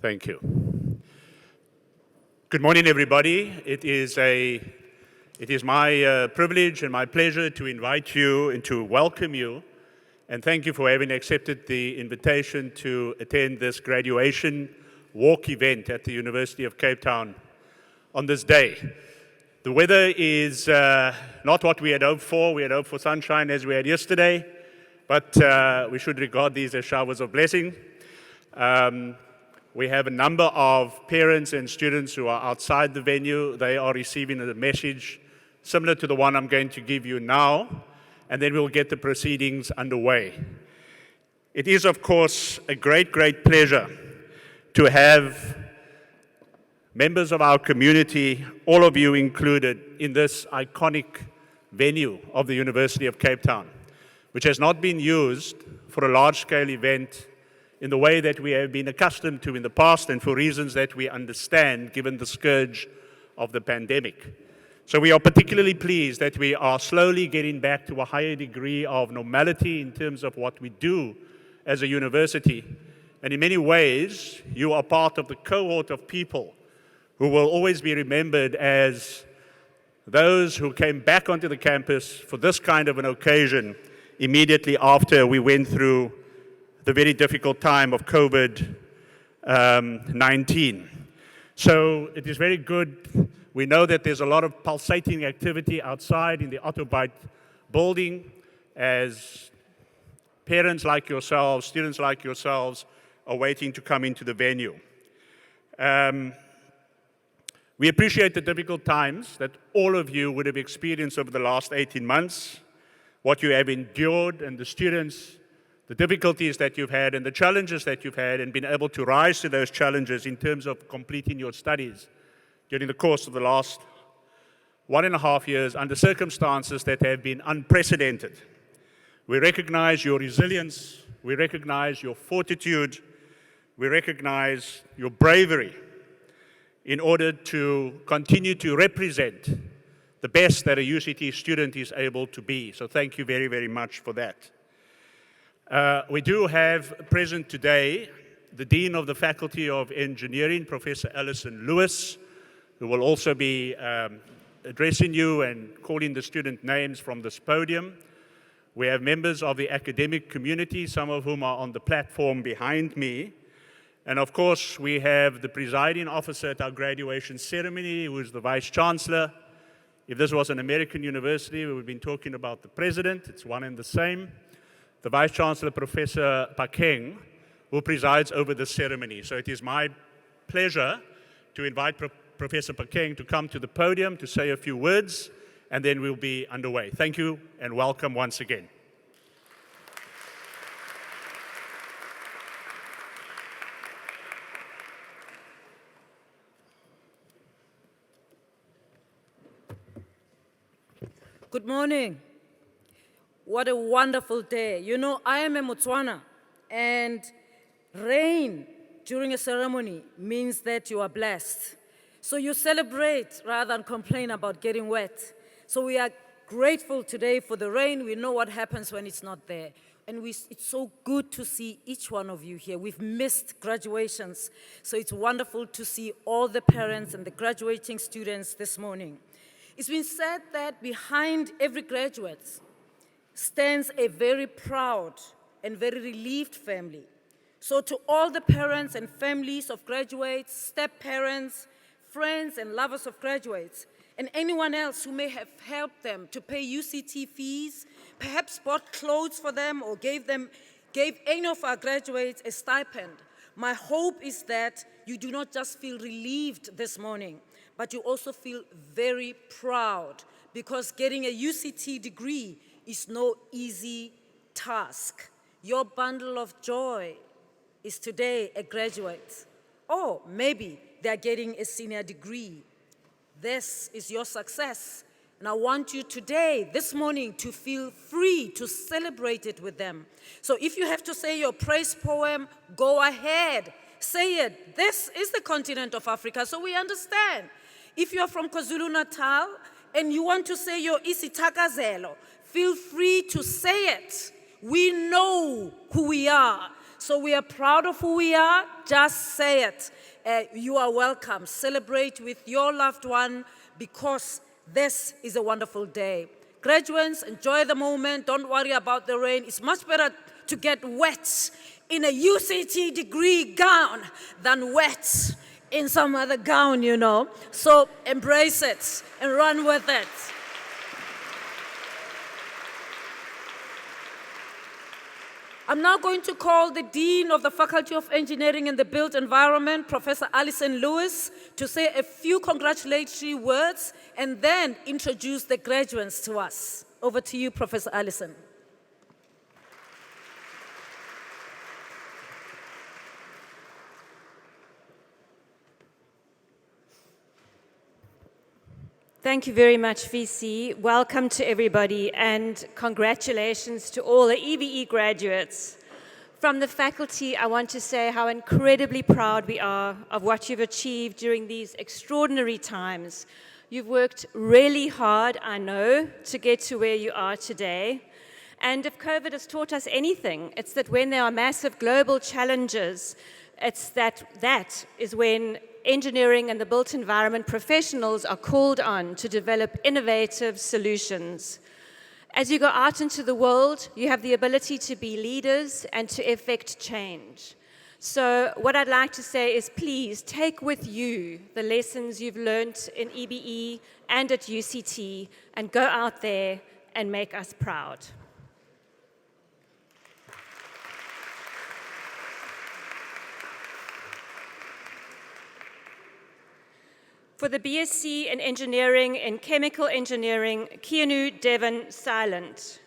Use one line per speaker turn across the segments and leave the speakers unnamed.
Thank you. Good morning, everybody. It is my privilege and my pleasure to invite you and to welcome you, and thank you for having accepted the invitation to attend this graduation walk event at the University of Cape Town on this day. The weather is not what we had hoped for. We had hoped for sunshine as we had yesterday, but we should regard these as showers of blessing. We have a number of parents and students who are outside the venue. They are receiving a message similar to the one I'm going to give you now, and then we'll get the proceedings underway. It is, of course, a great pleasure to have members of our community, all of you included, in this iconic venue of the University of Cape Town, which has not been used for a large-scale event in the way that we have been accustomed to in the past, and for reasons that we understand given the scourge of the pandemic. So we are particularly pleased that we are slowly getting back to a higher degree of normality in terms of what we do as a university. And in many ways, you are part of the cohort of people who will always be remembered as those who came back onto the campus for this kind of an occasion immediately after we went through the very difficult time of COVID-19. So it is very good. We know that there's a lot of pulsating activity outside in the Autobite building as parents like yourselves, students like yourselves are waiting to come into the venue. We appreciate the difficult times that all of you would have experienced over the last 18 months, what you have endured, and the students, the difficulties that you've had and the challenges that you've had, and been able to rise to those challenges in terms of completing your studies during the course of the last 1.5 years under circumstances that have been unprecedented. We recognize your resilience, we recognize your fortitude, we recognize your bravery in order to continue to represent the best that a UCT student is able to be. So thank you very much for that. We do have present today the Dean of the Faculty of Engineering, Professor Alison Lewis, who will also be addressing you and calling the student names from this podium. We have members of the academic community, some of whom are on the platform behind me. And of course, we have the presiding officer at our graduation ceremony, who is the Vice-Chancellor. If this was an American university, we would have been talking about the president. It's one and the same. The Vice-Chancellor, Professor Pakeng, who presides over the ceremony. So it is my pleasure to invite Professor Pakeng to come to the podium to say a few words, and then we'll be underway. Thank you, and welcome once again.
Good morning. What a wonderful day. You know, I am a Motswana, and rain during a ceremony means that you are blessed. So you celebrate rather than complain about getting wet. So we are grateful today for the rain. We know what happens when it's not there. And it's so good to see each one of you here. We've missed graduations, so it's wonderful to see all the parents and the graduating students this morning. It's been said that behind every graduate stands a very proud and very relieved family. So to all the parents and families of graduates, step-parents, friends and lovers of graduates, and anyone else who may have helped them to pay UCT fees, perhaps bought clothes for them or gave any of our graduates a stipend, my hope is that you do not just feel relieved this morning, but you also feel very proud, because getting a UCT degree is no easy task. Your bundle of joy is today a graduate, or maybe they're getting a senior degree. This is your success, and I want you today, this morning, to feel free to celebrate it with them. So if you have to say your praise poem, go ahead, say it. This is the continent of Africa, so we understand. If you're from KwaZulu-Natal and you want to say your isitakazelo, feel free to say it. We know who we are. So we are proud of who we are. Just say it. You are welcome. Celebrate with your loved one because this is a wonderful day. Graduates, enjoy the moment. Don't worry about the rain. It's much better to get wet in a UCT degree gown than wet in some other gown, you know. So embrace it and run with it. I'm now going to call the Dean of the Faculty of Engineering and the Built Environment, Professor Alison Lewis, to say a few congratulatory words and then introduce the graduates to us. Over to you, Professor Alison.
Thank you very much, VC. Welcome to everybody, and congratulations to all the EVE graduates. From the faculty, I want to say how incredibly proud we are of what you've achieved during these extraordinary times. You've worked really hard, I know, to get to where you are today. And if COVID has taught us anything, it's that when there are massive global challenges, it's that is when engineering and the built environment professionals are called on to develop innovative solutions. As you go out into the world, you have the ability to be leaders and to effect change. So what I'd like to say is please take with you the lessons you've learned in EBE and at UCT and go out there and make us proud. For the BSc in Engineering in Chemical Engineering, Keanu Devon Silent.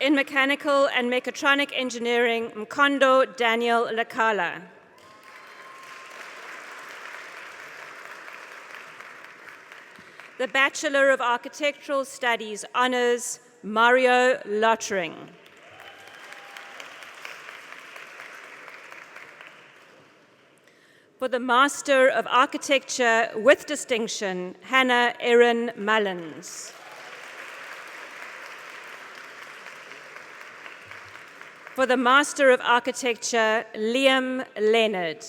In Mechanical and Mechatronic Engineering, Mkondo Daniel Lakala. The Bachelor of Architectural Studies Honours, Mario Lottering. For the Master of Architecture with Distinction, Hannah Erin Mullins. For the Master of Architecture, Liam Leonard.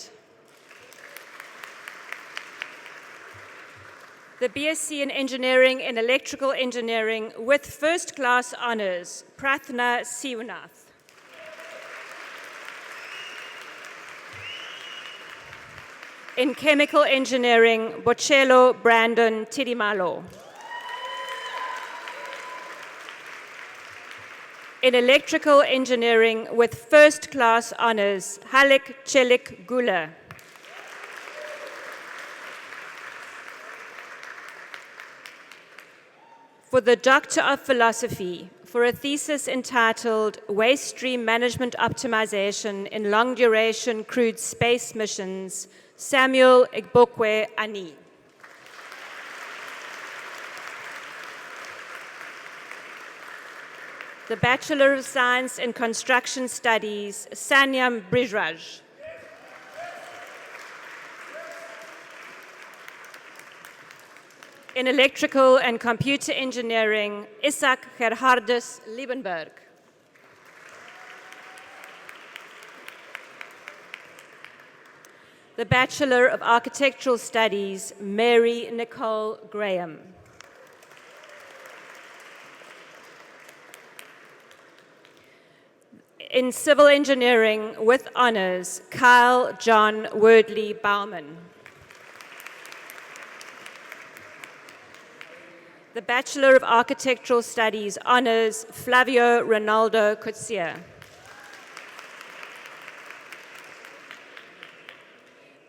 The BSc in Engineering in Electrical Engineering with First Class Honours, Prathna Siwanath. In Chemical Engineering, Bocello Brandon Tidimalo. In Electrical Engineering with First Class Honours, Halek Chelik Gula. For the Doctor of Philosophy, for a thesis entitled Waste Stream Management Optimization in Long-Duration Crewed Space Missions, Samuel Igbokwe Ani. The Bachelor of Science in Construction Studies, Sanyam Brijraj. In Electrical and Computer Engineering, Isaac Gerhardus Liebenberg. The Bachelor of Architectural Studies, Mary Nicole Graham. In Civil Engineering with Honours, Kyle John Wordley Bauman. The Bachelor of Architectural Studies Honours, Flavio Ronaldo Coetzee.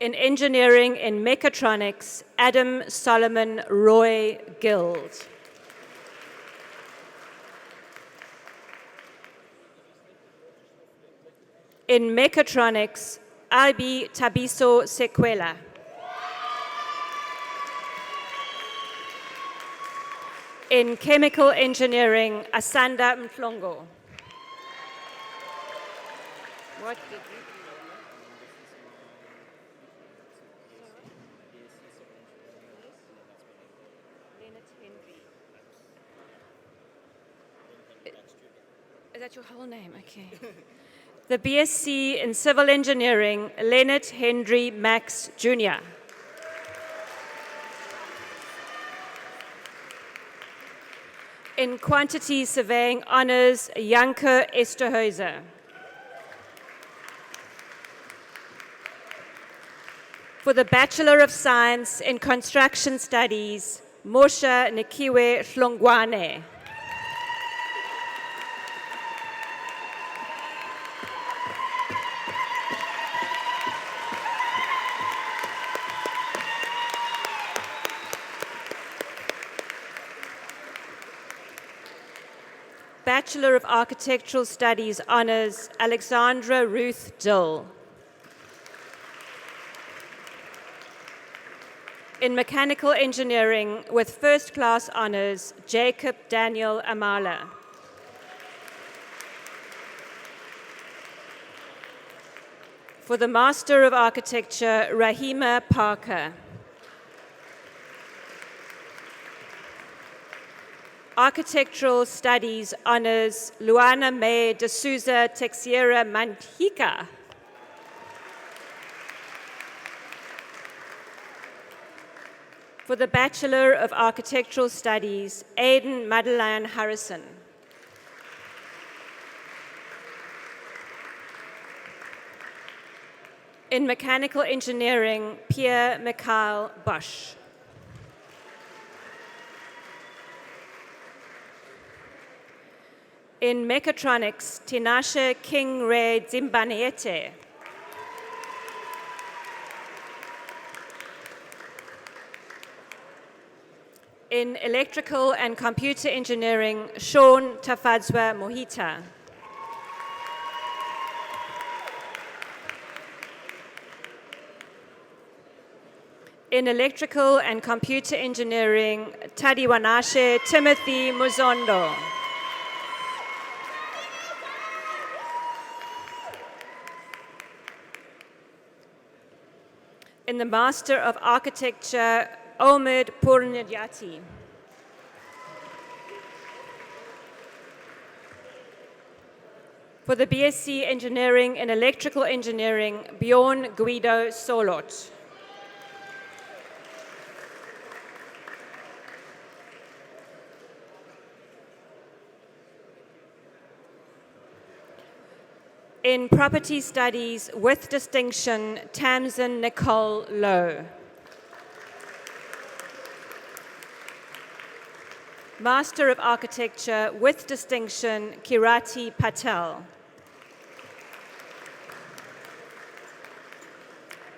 In Engineering in Mechatronics, Adam Solomon Roy Guild. In Mechatronics, Albi Tabiso Sequela. In Chemical Engineering, Asanda Mhlongo. What did you do? Leonard Henry. that your whole name? Okay. The BSc in Civil Engineering, Leonard Henry Max, Jr. In Quantity Surveying Honours, Janke Esterhuizer. For the Bachelor of Science in Construction Studies, Mosha Nikiwe Hlongwane. Bachelor of Architectural Studies Honours, Alexandra Ruth Dill. In Mechanical Engineering with First Class Honours, Jacob Daniel Amala. For the Master of Architecture, Rahima Parker. Architectural Studies Honours, Luana May de Souza Texiera Mantika. For the Bachelor of Architectural Studies, Aidan Madeleine Harrison. In Mechanical Engineering, Pierre Mikhail Bosch. In Mechatronics, Tinashe King Ray Zimbanete. In Electrical and Computer Engineering, Sean Tafadzwa Mohita. In Electrical and Computer Engineering, Tadiwanashe Timothy Muzondo. In the Master of Architecture, Omid Purnidyati. For the BSc Engineering in Electrical Engineering, Bjorn Guido Solot. In Property Studies with Distinction, Tamsin Nicole Lowe. Master of Architecture with Distinction, Kirati Patel.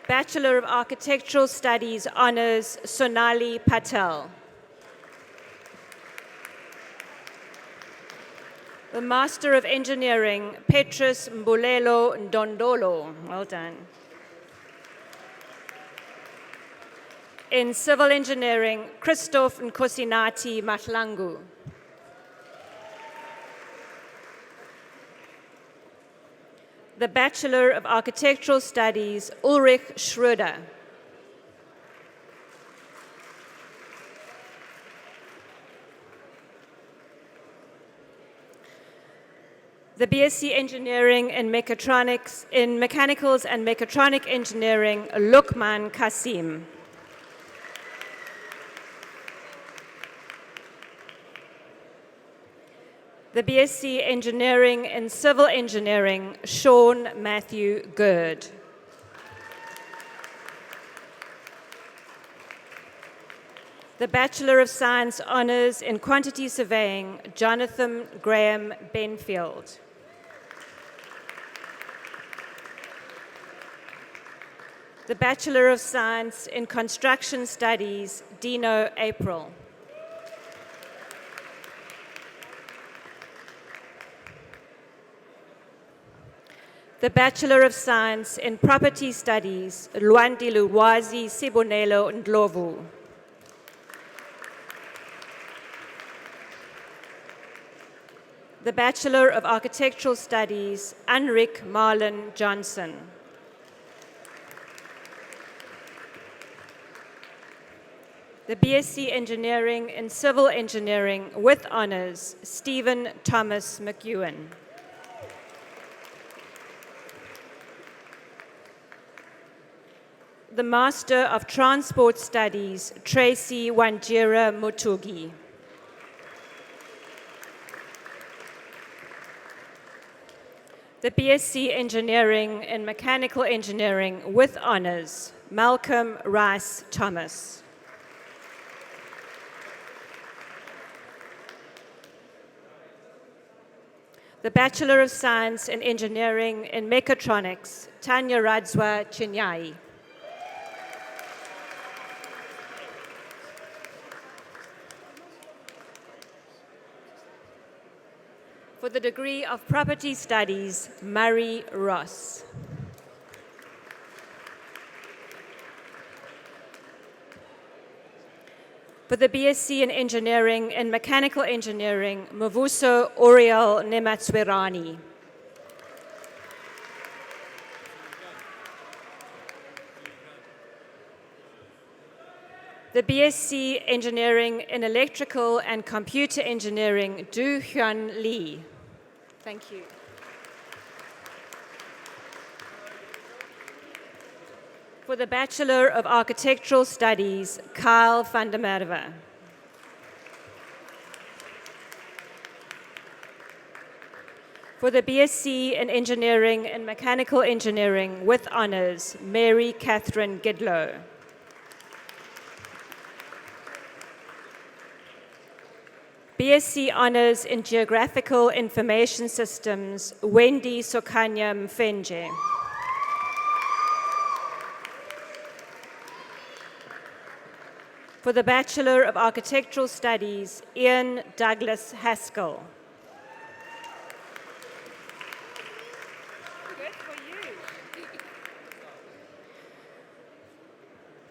Bachelor of Architectural Studies Honours, Sonali Patel. The Master of Engineering, Petrus Mbulelo Ndondolo. Well done. In Civil Engineering, Christoph Nkosinati Mahlangu. The Bachelor of Architectural Studies, Ulrich Schröder. The BSc Engineering in Mechatronics, in Mechanicals and Mechatronic Engineering, Lukman Kasim. The BSc Engineering in Civil Engineering, Sean Matthew Gerd. The Bachelor of Science Honours in Quantity Surveying, Jonathan Graham Benfield. The Bachelor of Science in Construction Studies, Dino April. The Bachelor of Science in Property Studies, Lwandi Lulwazi Sibonelo Ndlovu. The Bachelor of Architectural Studies, Anrik Marlon Johnson. The BSc Engineering in Civil Engineering with Honours, Stephen Thomas McEwen. the Master of Transport Studies, Tracy Wanjira Mutugi. The BSc Engineering in Mechanical Engineering with honors, Malcolm Rice Thomas. The Bachelor of Science in Engineering in Mechatronics, Tanya Radzwa Chinyai. For the degree of Property Studies, Murray Ross. For the BSc in Engineering and Mechanical Engineering, Mavuso Oriel Nematswerani. The BSc Engineering in Electrical and Computer Engineering, Du Hyun Lee. Thank you. For the Bachelor of Architectural Studies, Kyle van der Merwe. For the BSc in Engineering and Mechanical Engineering with honors, Mary Catherine Gidlow. BSc Honors in Geographical Information Systems, Wendy Sokanya Mfenje. For the Bachelor of Architectural Studies, Ian Douglas Haskell.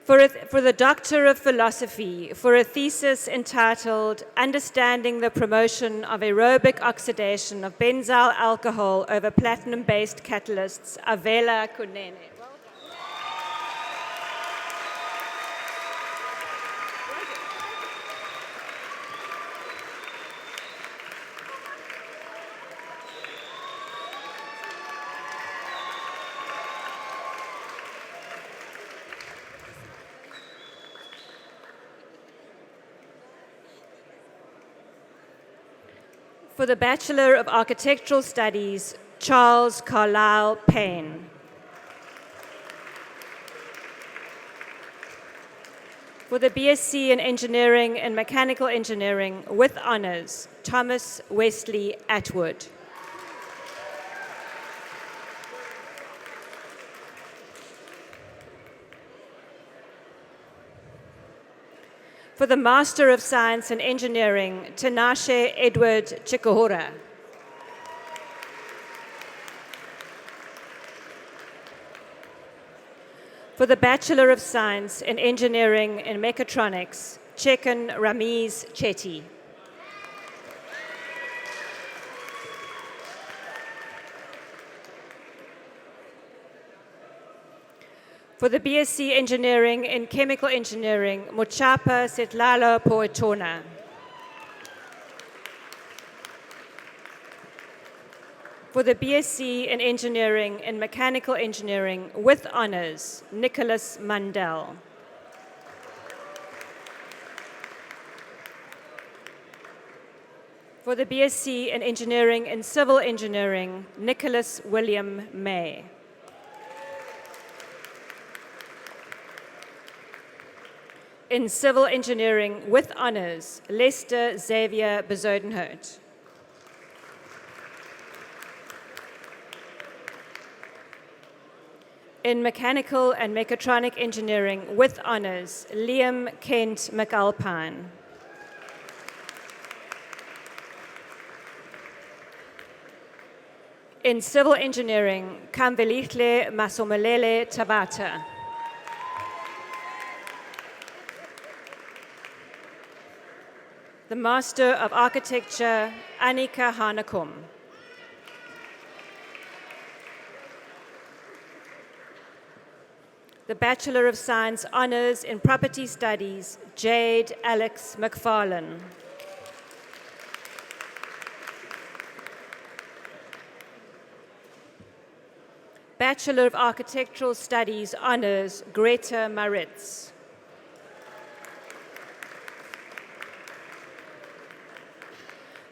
For the Doctor of Philosophy, for a thesis entitled Understanding the Promotion of Aerobic Oxidation of Benzyl Alcohol over Platinum-Based Catalysts, Avela Kunene. For the Bachelor of Architectural Studies, Charles Carlisle Payne. For the BSc in Engineering and Mechanical Engineering with honors, Thomas Wesley Atwood. For the Master of Science in Engineering, Tinashe Edward Chikuhura. For the Bachelor of Science in Engineering and Mechatronics, Chekan Ramiz Chetty. For the BSc Engineering in Chemical Engineering, Mochapa Setlalo Poetona. For the BSc in Engineering and Mechanical Engineering with honors, Nicholas Mandel. For the BSc in Engineering and Civil Engineering, Nicholas William May. In Civil Engineering with honors, Lester Xavier Bezuidenhout. In Mechanical and Mechatronic Engineering with honors, Liam Kent McAlpine. In Civil Engineering, Kamvelihle Masomelele Tabata. The Master of Architecture, Annika Hanekom. The Bachelor of Science Honors in Property Studies, Jade Alex McFarlane. Bachelor of Architectural Studies Honours, Greta Maritz.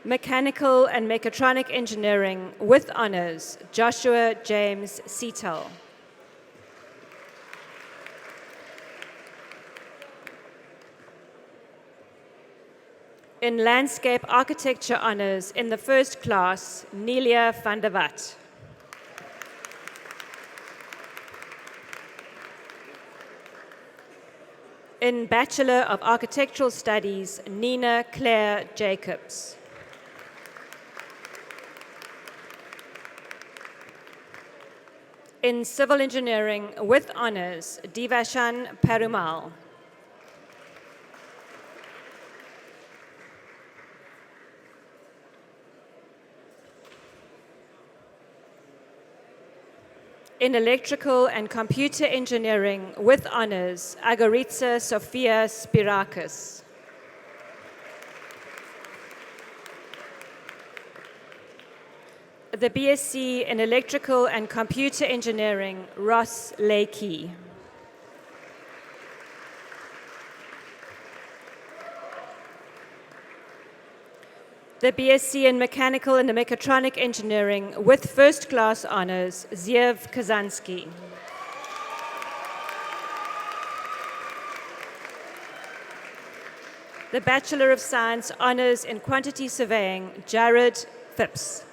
Mechanical and Mechatronic Engineering with Honours, Joshua James Seatel. In Landscape Architecture Honours in the first class, Nelia van der Walt. In Bachelor of Architectural Studies, Nina Claire Jacobs. In Civil Engineering with Honours, Divashan Perumal. In Electrical and Computer Engineering with Honours, Agoritza Sofia Spirakis. The BSc in Electrical and Computer Engineering, Ross Lakey. The BSc in Mechanical and Mechatronic Engineering with first class honours, Ziev Kazansky. The Bachelor of Science Honours in Quantity Surveying, Jared Phipps.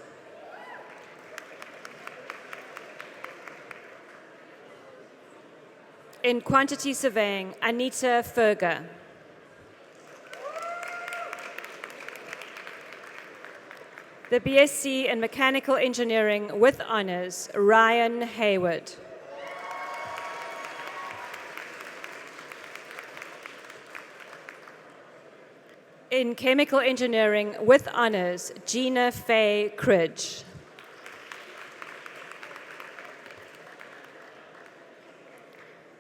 In Quantity Surveying, Anita Ferger. The BSc in Mechanical Engineering with Honours, Ryan Hayward. In Chemical Engineering with Honours, Gina Faye Cridge.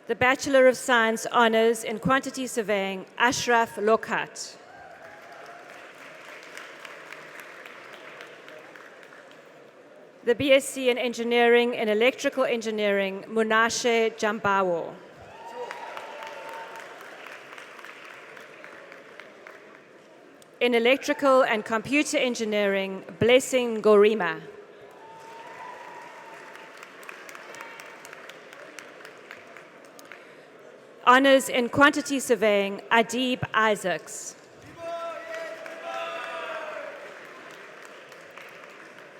The Bachelor of Science Honours in Quantity Surveying, Ashraf Lokhat. The BSc in Engineering and Electrical Engineering, Munashe Jambawo. In Electrical and Computer Engineering, Blessing Gorima. Honours in Quantity Surveying, Adib Isaacs.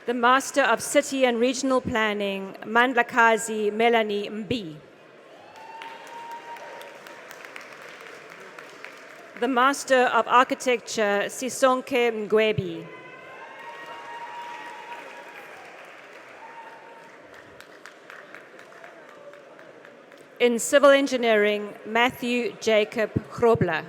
The Master of City and Regional Planning, Mandlakazi Melanie Mbi. The Master of Architecture, Sisonke Mgwebi. In Civil Engineering, Matthew Jacob Grobler.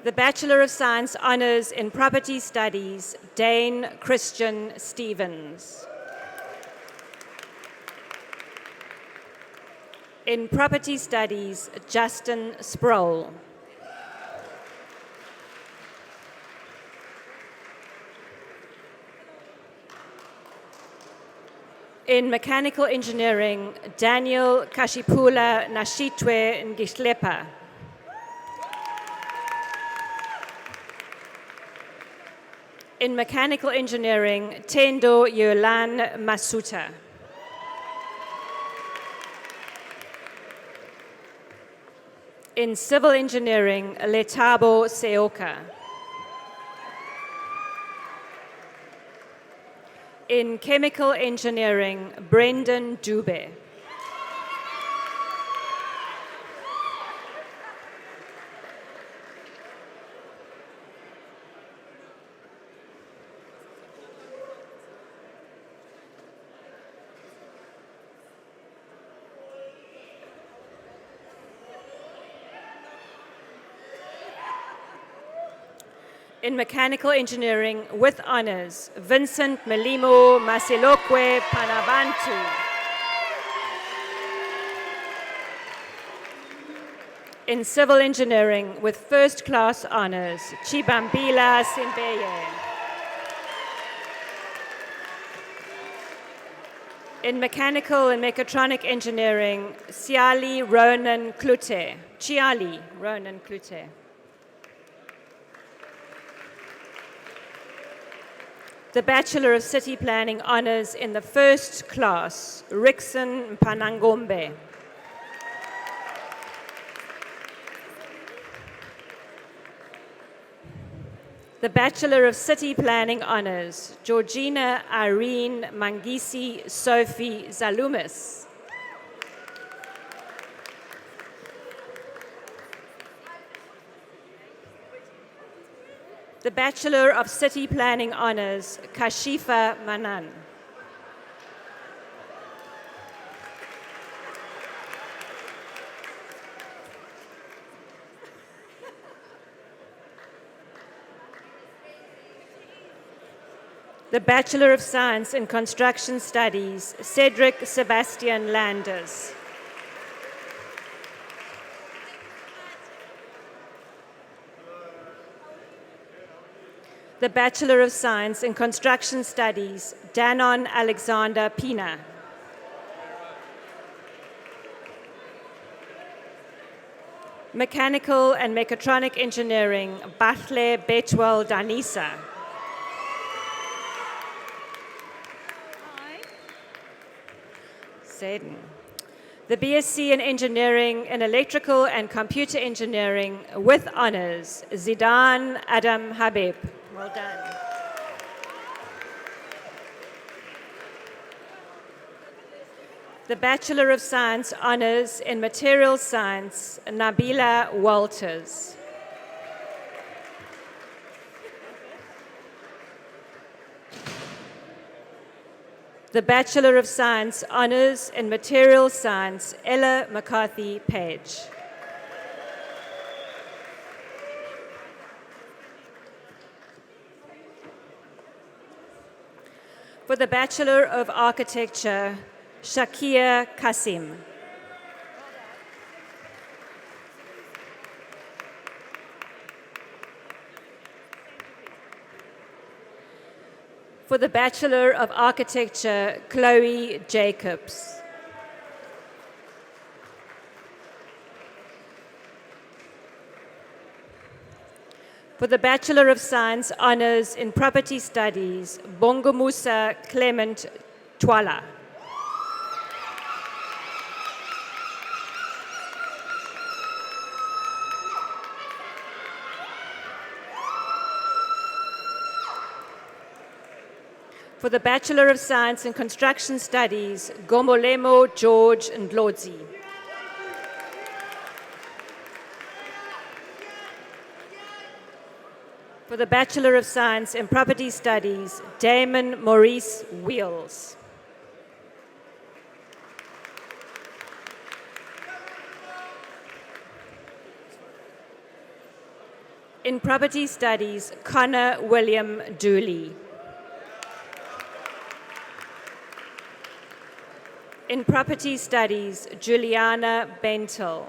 The Bachelor of Science Honours in Property Studies, Dane Christian Stevens. In Property Studies, Justin Sproul. In Mechanical Engineering, Daniel Kashipula Nashitwe Ngishlepa. In Mechanical Engineering, Tendo Yolan Masuta. In Civil Engineering, Letabo Seoka. In Chemical Engineering, Brendan Dube. In Mechanical Engineering with Honours, Vincent Melimo Maselokwe Panabantu. In Civil Engineering with First Class Honours, Chibambila Simbeye. In Mechanical and Mechatronic Engineering, Chiali Ronan Klute. The Bachelor of City Planning Honours in the First Class, Rickson Panangombe. The Bachelor of City Planning Honours, Georgina Irene Mangisi Sophie Zalumis. The Bachelor of City Planning Honours, Kashifa Manan. The Bachelor of Science in Construction Studies, Cedric Sebastian Landers. The Bachelor of Science in Construction Studies, Danon Alexander Pina. Mechanical and Mechatronic Engineering, Batle Betwell Danisa. The BSc in Engineering in Electrical and Computer Engineering with honours, Zidane Adam Habib. Well done. The Bachelor of Science honours in Materials Science, Nabila Walters. The Bachelor of Science honours in Materials Science, Ella McCarthy Page. For the Bachelor of Architecture, Shakir Kasim. For the Bachelor of Architecture, Chloe Jacobs. For the Bachelor of Science Honours in Property Studies, Bongomusa Clement Twala. For the Bachelor of Science in Construction Studies, Gomolemo George Ndlodzi. For the Bachelor of Science in Property Studies, Damon Maurice Wheels. In Property Studies, Connor William Dooley. In Property Studies, Juliana Bentel.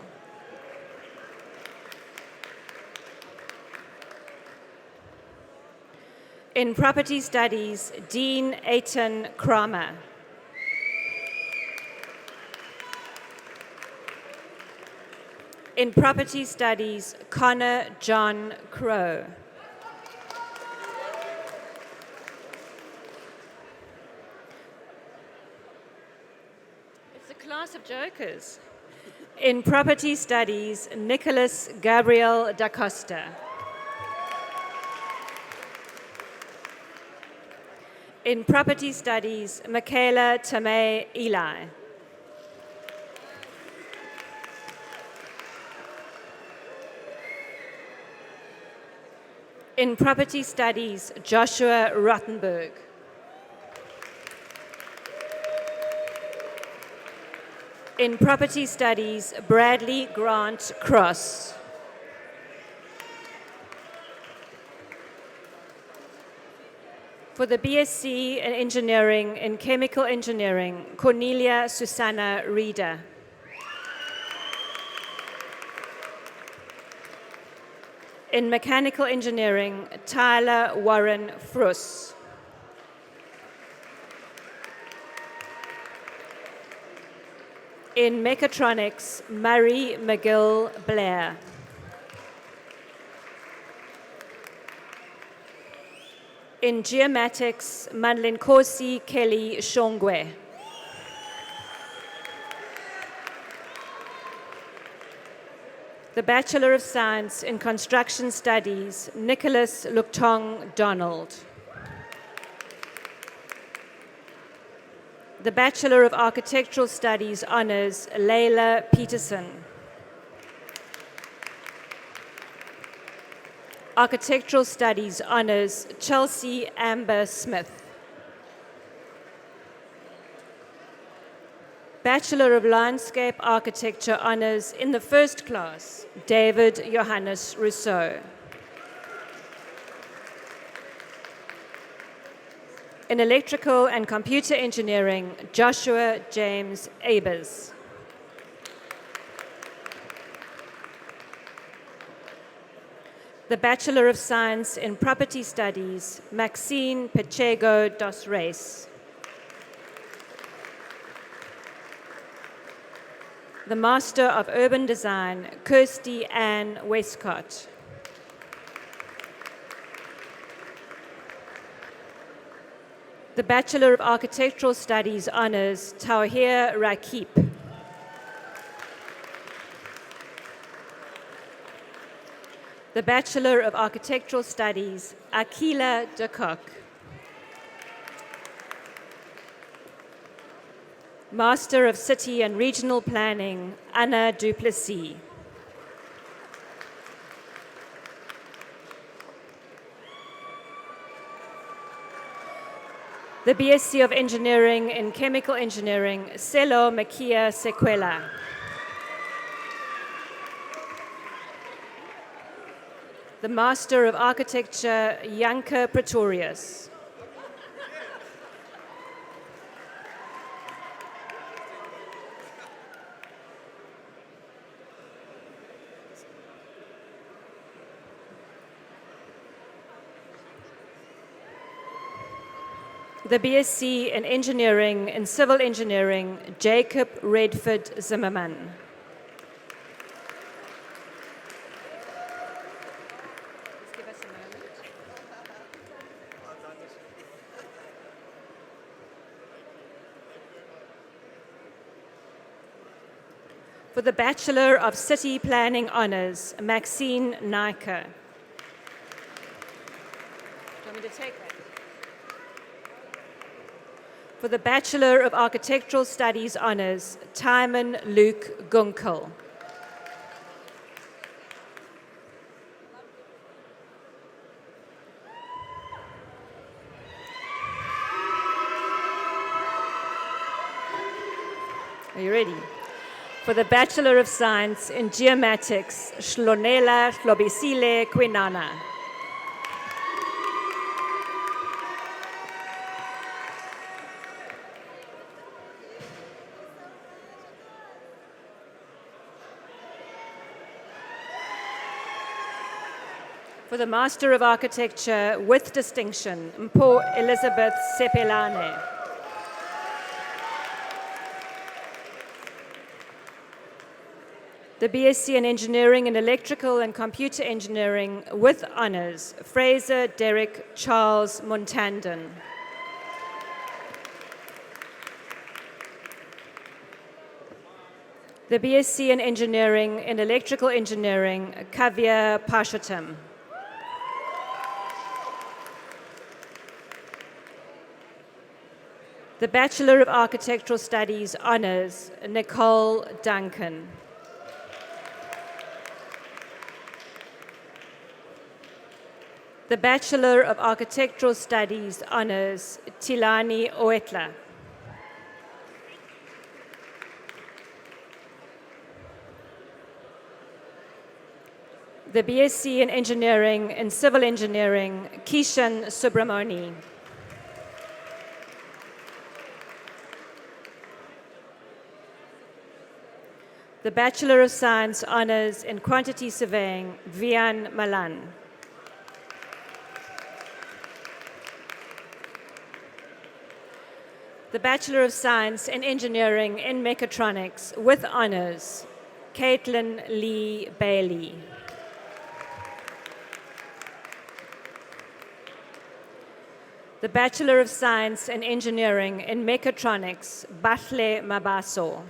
In Property Studies, Dean Eitan Kramer. In Property Studies, Connor John Crow. Class of jokers. In Property Studies, Nicholas Gabriel da Costa. In Property Studies, Michaela Tamay Eli. In Property Studies, Joshua Rottenberg. In Property Studies, Bradley Grant Cross. For the BSc in Engineering in Chemical Engineering, Cornelia Susanna Reeder. In Mechanical Engineering, Tyler Warren Fruss. In Mechatronics, Murray McGill Blair. In Geomatics, Manlenkosi Kelly Shongwe. The Bachelor of Science in Construction Studies, Nicholas Luktong Donald. The Bachelor of Architectural Studies Honours, Layla Peterson. Architectural Studies Honours, Chelsea Amber Smith. Bachelor of Landscape Architecture Honours in the first class, David Johannes Rousseau. In Electrical and Computer Engineering, Joshua James Abers. The Bachelor of Science in Property Studies, Maxine Pacheco dos Reis. The Master of Urban Design, Kirsty Ann Westcott. The Bachelor of Architectural Studies Honours, Tauhir Rakip. The Bachelor of Architectural Studies, Akila de Kock. Master of City and Regional Planning, Anna Duplessis. The BSc of Engineering in Chemical Engineering, Selo Makia Sequela. The Master of Architecture, Janke Pretorius. The BSc in Engineering and Civil Engineering, Jacob Redford Zimmerman. For the Bachelor of City Planning Honours, Maxine Naiker. Do you want me to take that? For the Bachelor of Architectural Studies Honours, Timon Luke Gunkel. Are you ready? For the Bachelor of Science in Geomatics, Shlonela Hlobisile Kwinana. For the Master of Architecture with Distinction, Mpo Elizabeth Sepelane. The BSc in Engineering and Electrical and Computer Engineering with Honours, Fraser Derek Charles Montandon. The BSc in Engineering and Electrical Engineering, Kavya Pashatam. The Bachelor of Architectural Studies Honours, Nicole Duncan. The Bachelor of Architectural Studies Honours, Tilani Oetla. The BSc in Engineering and Civil Engineering, Kishan Subramani. The Bachelor of Science Honours in Quantity Surveying, Vian Malan. The Bachelor of Science in Engineering in Mechatronics with honors, Caitlin Lee Bailey. The Bachelor of Science in Engineering in Mechatronics, Bahle Mabaso.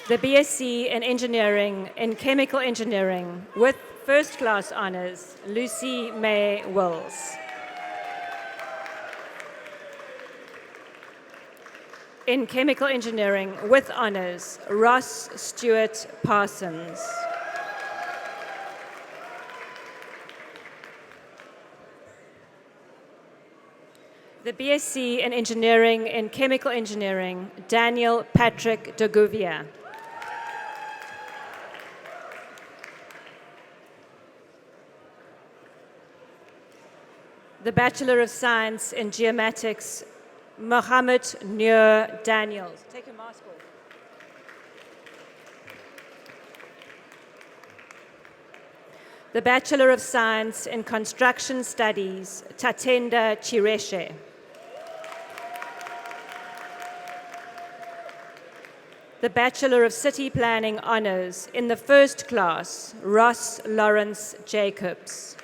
The BSc in Engineering in Chemical Engineering with first-class honors, Lucy May Wills. In Chemical Engineering with honors, Ross Stewart Parsons. The BSc in Engineering in Chemical Engineering, Daniel Patrick Doguvia. The Bachelor of Science in Geomatics, Mohammed Nur Daniels. Take your mask off. The Bachelor of Science in Construction Studies, Tatenda Chireshe. The Bachelor of City Planning Honors in the first class, Ross Lawrence Jacobs.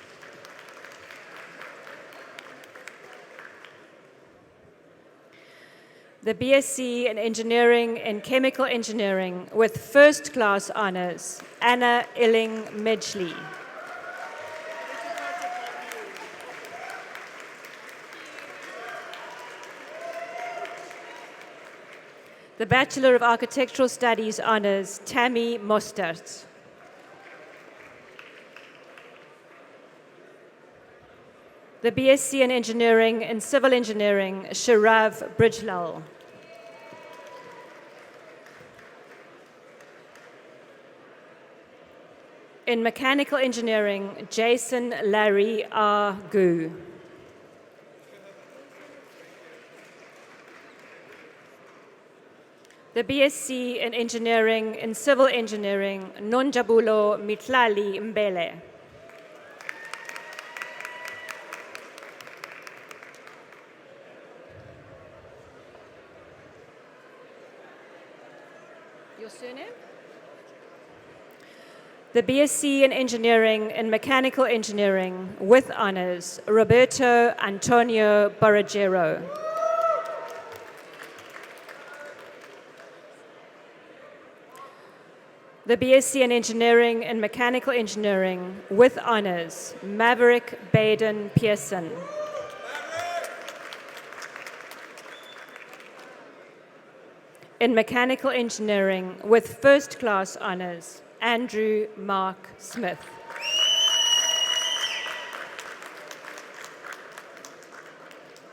The BSc in Engineering in Chemical Engineering with first-class honors, Anna Illing Midgley. The Bachelor of Architectural Studies honors, Tammy Mostert. The BSc in Engineering in Civil Engineering, Shirav Bridgelal. In Mechanical Engineering, Jason Larry R. Gu. The BSc in Engineering in Civil Engineering, Nonjabulo Mitlali Mbele. Your surname? The BSc in Engineering in Mechanical Engineering with honors, Roberto Antonio Borragero. The BSc in Engineering in Mechanical Engineering with honors, Maverick Baden Pearson. In Mechanical Engineering with first-class honors, Andrew Mark Smith.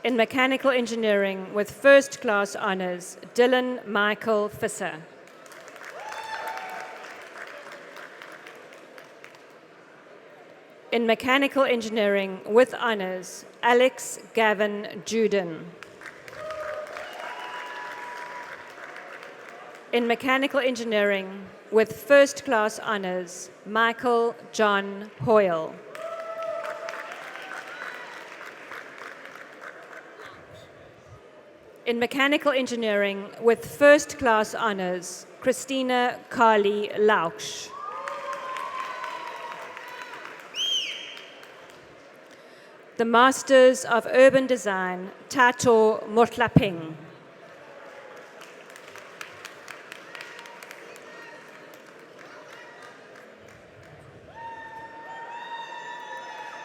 In Mechanical Engineering with first-class honors, Dylan Michael Fisser. In Mechanical Engineering with honors, Alex Gavin Juden. In Mechanical Engineering with first-class honors, Michael John Hoyle. In Mechanical Engineering with first-class honors, Christina Carly Lausch. The Masters of Urban Design, Tato Motlaping.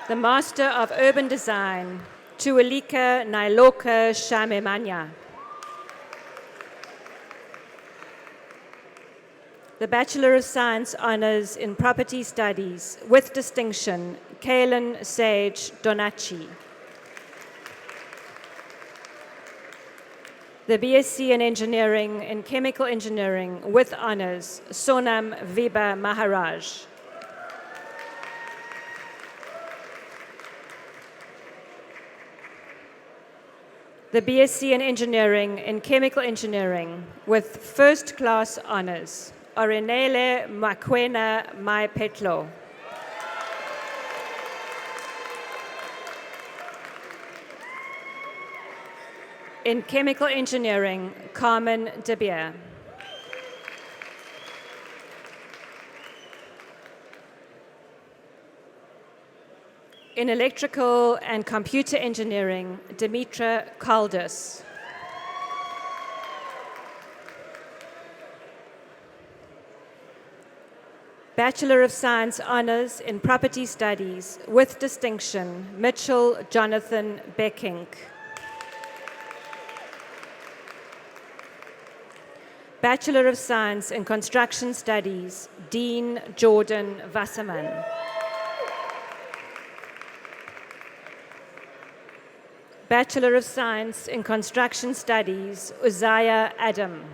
The Master of Urban Design, Tualika Nailoka Shamemanya. The Bachelor of Science honors in Property Studies with distinction, Kaylin Sage Donacci. The BSc in Engineering in Chemical Engineering with honors, Sonam Viba Maharaj. The BSc in Engineering in Chemical Engineering with first-class honors, Orenele Makwena Maipetlo. In chemical engineering, Carmen de Beer. In electrical and computer engineering, Dimitra Kaldis. Bachelor of Science Honors in Property Studies with distinction, Mitchell Jonathan Beckink. Bachelor of Science in Construction Studies, Dean Jordan Wasserman. Bachelor of Science in Construction Studies, Uzziah Adam.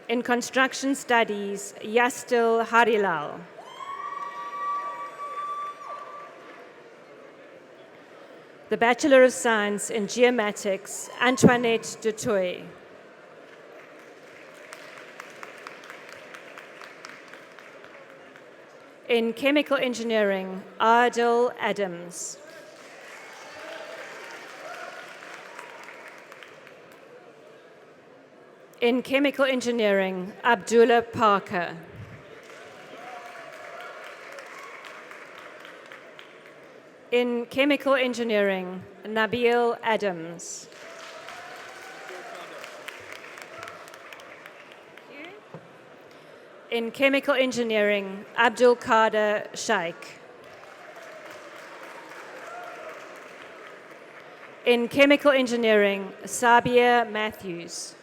In Construction Studies, Yastil Harilal. The Bachelor of Science in Geomatics, Antoinette Dutoy. In Chemical Engineering, Ardil Adams. In Chemical Engineering, Abdullah Parker. In Chemical Engineering, Nabil Adams. In Chemical Engineering, Abdul Qadir Shaikh. In Chemical Engineering, Sabia Matthews.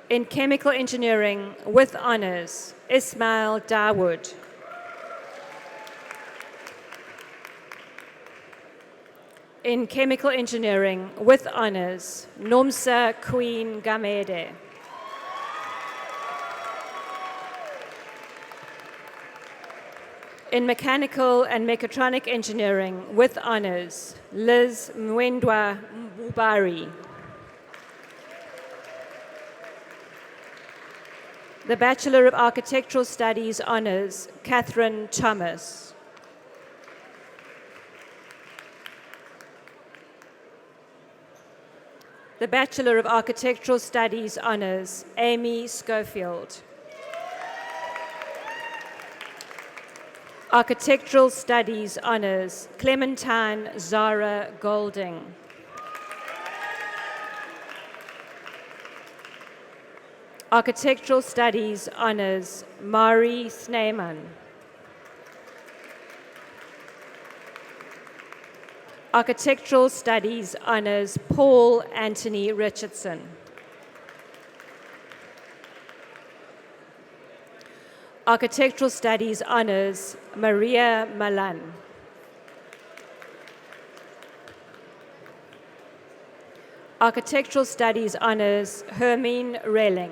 In Chemical Engineering, with honors, Ismail Dawood. In Chemical Engineering, with honors, Nomsa Queen Gamede. In Mechanical and Mechatronic Engineering, with honors, Liz Mwendwa Mbubari. The Bachelor of Architectural Studies honors, Catherine Thomas. The Bachelor of Architectural Studies honors, Amy Schofield. Architectural Studies honors, Clementine Zara Golding. Architectural Studies honors, Mari Sneeman. Architectural Studies honors, Paul Anthony Richardson. Architectural Studies honors, Maria Malan. Architectural Studies honors, Hermine Relling.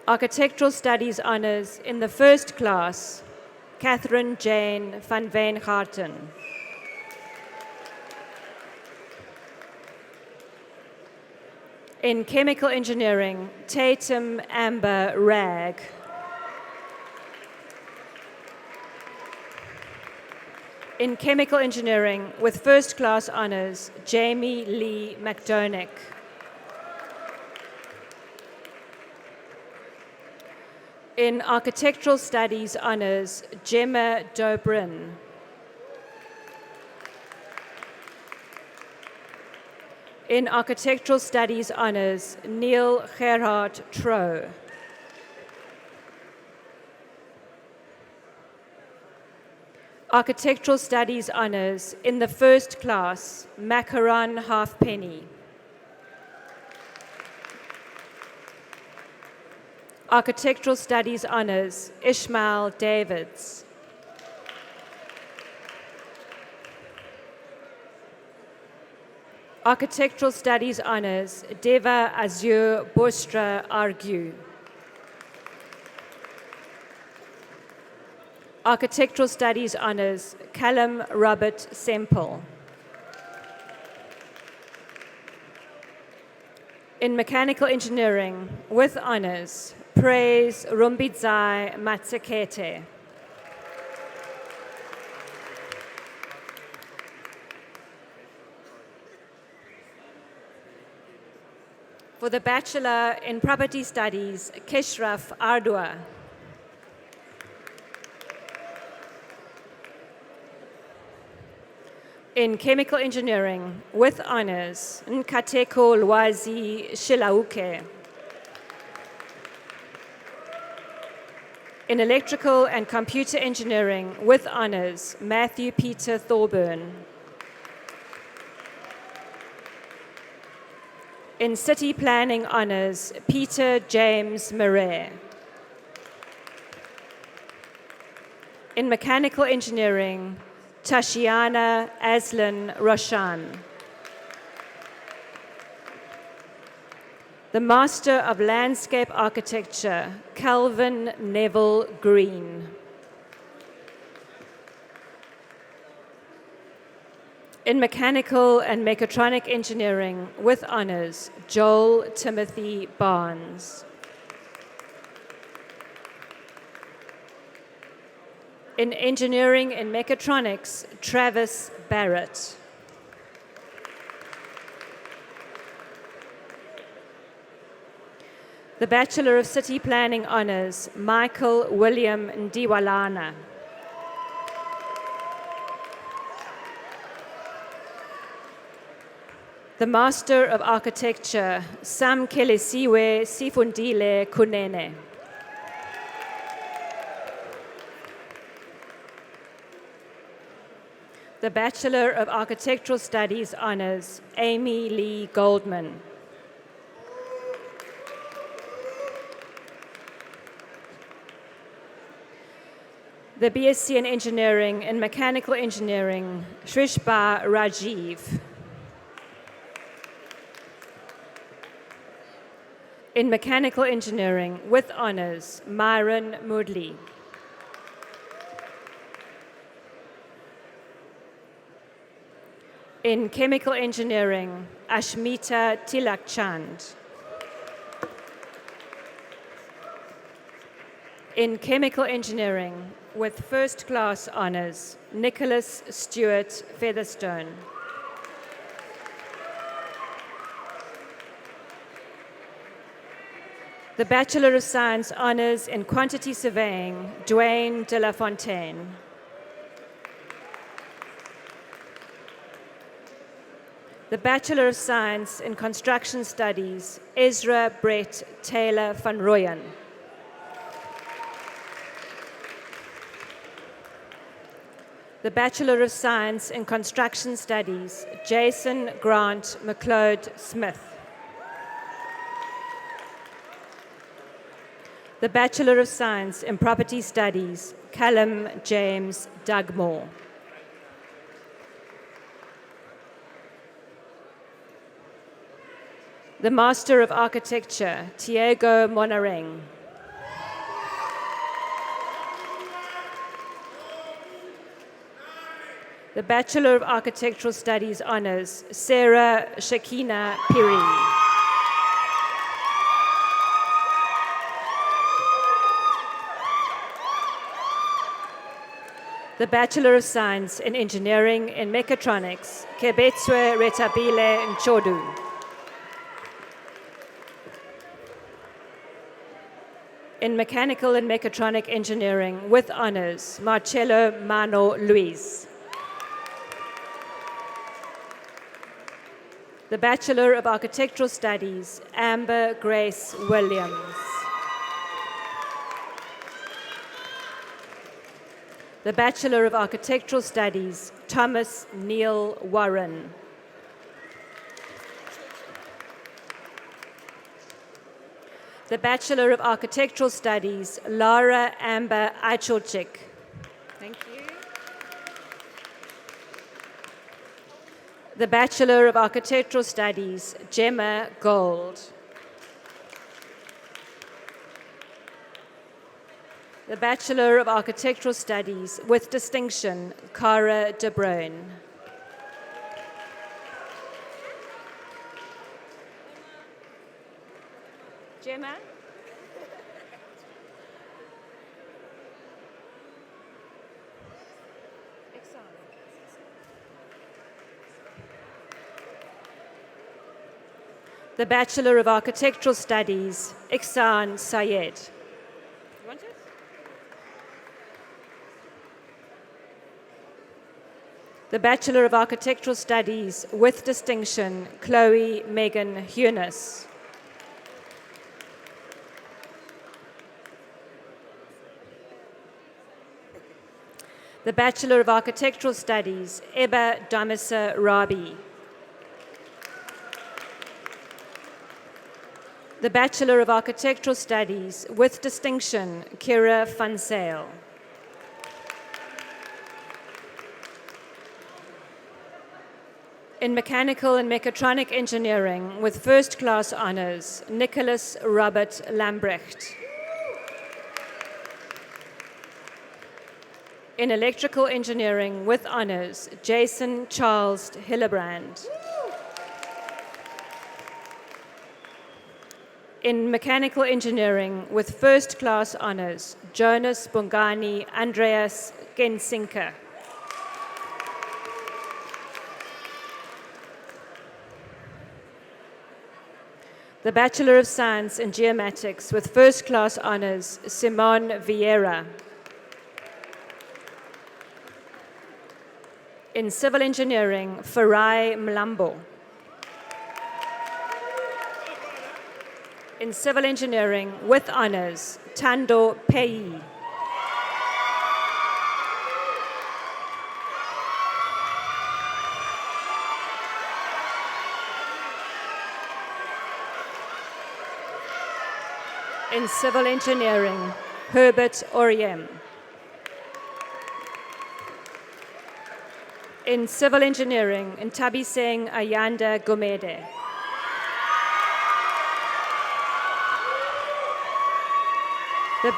Architectural Studies honors in the first class, Catherine Jane van Weengarten. In Chemical Engineering, Tatum Amber Ragg. In Chemical Engineering, with first class honors, Jamie Lee McDonough. In Architectural Studies honors, Gemma Dobrin. In Architectural Studies honors, Neil Gerhard Troe. Architectural Studies honors in the first class, Macaron Halfpenny. Architectural Studies honors, Ishmael Davids. Architectural Studies honors, Deva Azur Bostra Argue. Architectural Studies honors, Callum Robert Semple. In Mechanical Engineering, with honors, Praise Rumbidzai Matsekete. For the Bachelor in Property Studies, Keshraf Ardua. In Chemical Engineering, with honors, Nkateko Lwazi Shilauke. In Electrical and Computer Engineering, with honors, Matthew Peter Thorburn. In City Planning honors, Peter James Murray. In Mechanical Engineering, Tashiana Aslan Roshan. The Master of Landscape Architecture, Calvin Neville Green. In Mechanical and Mechatronic Engineering, with honors, Joel Timothy Barnes. In Engineering and Mechatronics, Travis Barrett. The Bachelor of City Planning honors, Michael William Ndiwalana. The Master of Architecture, Samkelesiwe Sifundile Kunene. The Bachelor of Architectural Studies honors, Amy Lee Goldman. The BSc in Engineering and Mechanical Engineering, Shrishba Rajiv. In Mechanical Engineering, with honors, Myron Moodley. In Chemical Engineering, Ashmita Tilakchand. In Chemical Engineering, with first class honors, Nicholas Stewart Featherstone. The Bachelor of Science honors in Quantity Surveying, Dwayne de la Fontaine. The Bachelor of Science in Construction Studies, Ezra Brett Taylor van Rooyen. The Bachelor of Science in Construction Studies, Jason Grant McLeod Smith. The Bachelor of Science in Property Studies, Callum James Dugmore. The Master of Architecture, Tiago Monareng. The Bachelor of Architectural Studies honors, Sarah Shakina Piri. The Bachelor of Science in Engineering and Mechatronics, Kebetswe Retabile Nchodu. In Mechanical and Mechatronic Engineering, with honors, Marcello Mano Luis. The Bachelor of Architectural Studies, Amber Grace Williams. The Bachelor of Architectural Studies, Thomas Neil Warren. The Bachelor of Architectural Studies, Lara Amber Aichulchik. Thank you. The Bachelor of Architectural Studies, Gemma Gold. The Bachelor of Architectural Studies, with distinction, Cara De Bruyn. Gemma? The Bachelor of Architectural Studies, Ihsan Sayed. The Bachelor of Architectural Studies with distinction, Chloe Megan Hunis. The Bachelor of Architectural Studies, Eba Damisa Rabi. The Bachelor of Architectural Studies with distinction, Kira van Zyl. In Mechanical and Mechatronic Engineering with first-class honors, Nicholas Robert Lambrecht. In Electrical Engineering with honors, Jason Charles Hillebrand. In Mechanical Engineering with first-class honors, Jonas Bongani Andreas Gensinker. The Bachelor of Science in Geomatics with first-class honors, Simon Vieira. In Civil Engineering, Farai Mlambo. In Civil Engineering with honors, Tando Pei. In Civil Engineering, Herbert Oriem. In Civil Engineering, Ntabiseng Ayanda Gomede. The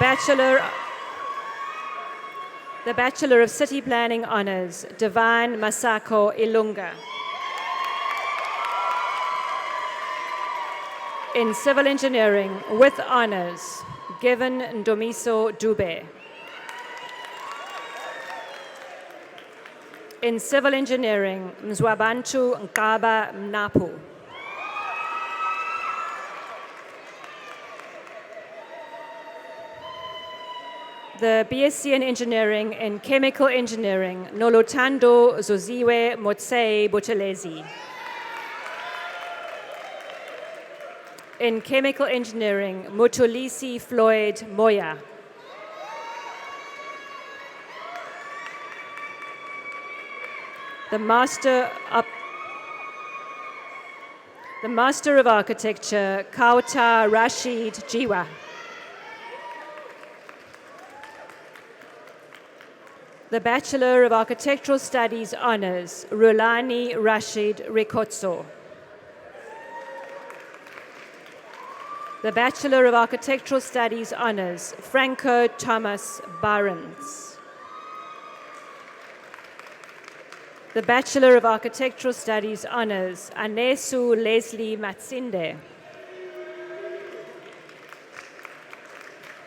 Bachelor of City Planning Honors, Divine Masako Ilunga. In Civil Engineering with honors, Given Ndomiso Dube. In Civil Engineering, Mzwabantu Nkaba Mnapu. The BSc in Engineering in Chemical Engineering, Nolotando Zoziwe Motsei Buthelezi. In Chemical Engineering, Mutulisi Floyd Moya. The Master of Architecture, Kauta Rashid Jiwa. The Bachelor of Architectural Studies Honors, Rulani Rashid Rikotso. The Bachelor of Architectural Studies Honors, Franco Thomas Barons. The Bachelor of Architectural Studies Honors, Anesu Leslie Matsinde.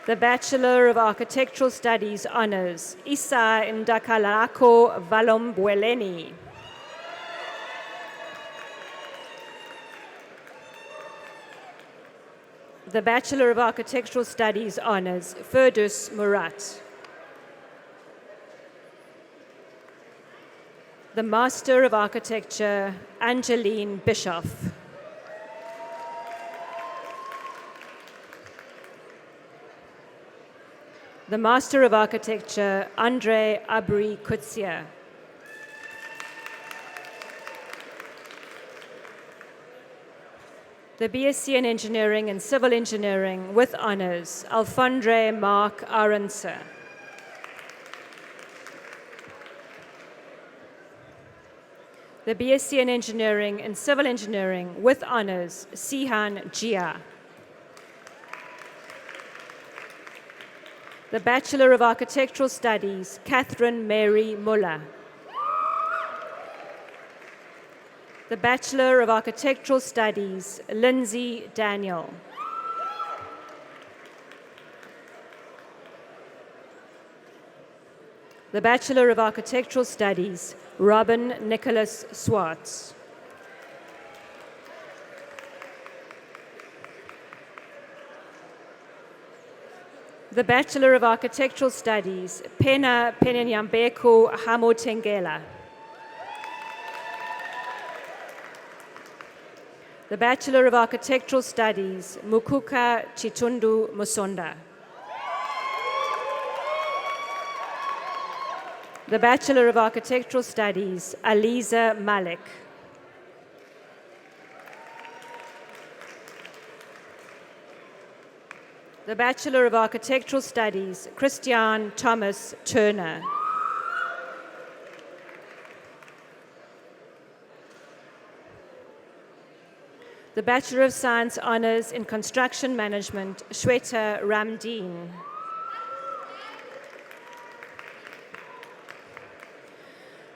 The Bachelor of Architectural Studies Honors, Isa Ndakalako Valombweleni. The Bachelor of Architectural Studies Honors, Ferdus Murat. The Master of Architecture, Angeline Bischoff. The Master of Architecture, Andre Abri Kutsia. The BSc in Engineering and Civil Engineering with honors, Alfondre Mark Aronse. The BSc in Engineering and Civil Engineering with honors, Sihan Jia. The Bachelor of Architectural Studies, Catherine Mary Muller. The Bachelor of Architectural Studies, Lindsay Daniel. The Bachelor of Architectural Studies, Robin Nicholas Swartz. The Bachelor of Architectural Studies, Pena Penenyambeko Hamotengela. The Bachelor of Architectural Studies, Mukuka Chitundu Musonda. The Bachelor of Architectural Studies, Aliza Malik. The Bachelor of Architectural Studies, Christian Thomas Turner. The Bachelor of Science Honours in Construction Management, Shweta Ramdeen.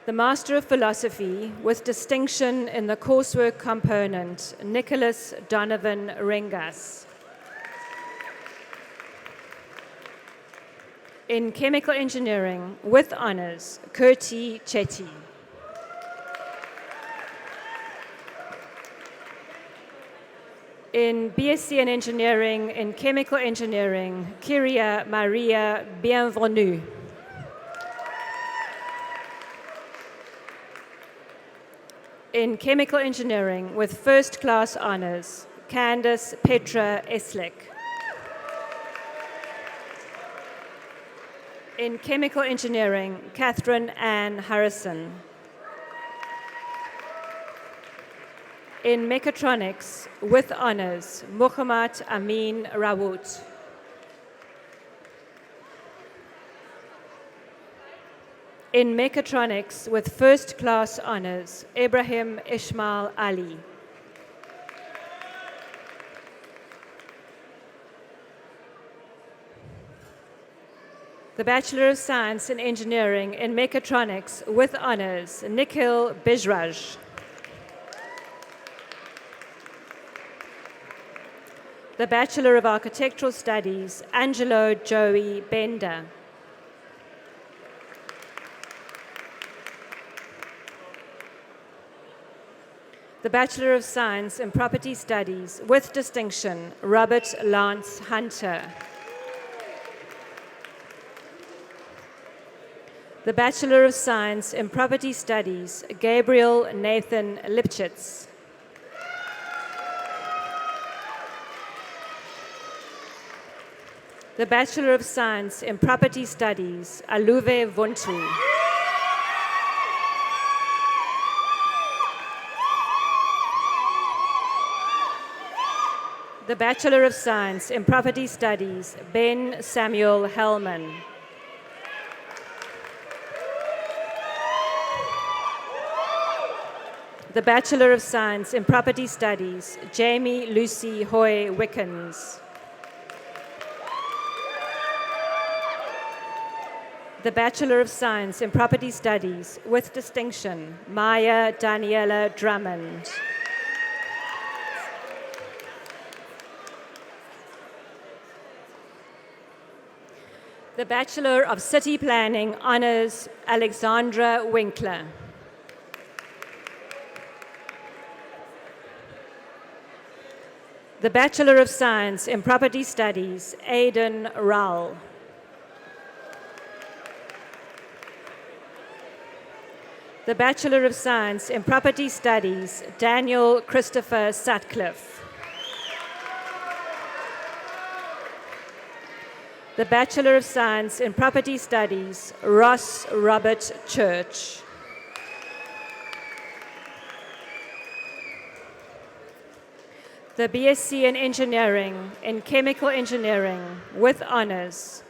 The Master of Philosophy with distinction in the coursework component, Nicholas Donovan Rengas. In Chemical Engineering with Honours, Kirti Chetty. In BSc in Engineering in Chemical Engineering, Kyria Maria Bienvenue. In Chemical Engineering with First Class Honours, Candace Petra Eslick. In Chemical Engineering, Catherine Ann Harrison. In Mechatronics with Honours, Muhammad Amin Rawoot. In Mechatronics with First Class Honours, Ibrahim Ishmael Ali. The Bachelor of Science in Engineering in Mechatronics with Honours, Nikhil Bijraj. The Bachelor of Architectural Studies, Angelo Joey Bender. The Bachelor of Science in Property Studies with distinction, Robert Lance Hunter. The Bachelor of Science in Property Studies, Gabriel Nathan Lipchitz. The Bachelor of Science in Property Studies, Aluve Vuntu. The Bachelor of Science in Property Studies, Ben Samuel Hellman. The Bachelor of Science in Property Studies, Jamie Lucy Hoy Wickens. The Bachelor of Science in Property Studies with distinction, Maya Daniela Drummond. The Bachelor of City Planning Honours, Alexandra Winkler. The Bachelor of Science in Property Studies, Aidan Rowell. The Bachelor of Science in Property Studies, Daniel Christopher Sutcliffe. The Bachelor of Science in Property Studies, Ross Robert Church. The BSc in Engineering in Chemical Engineering with Honours,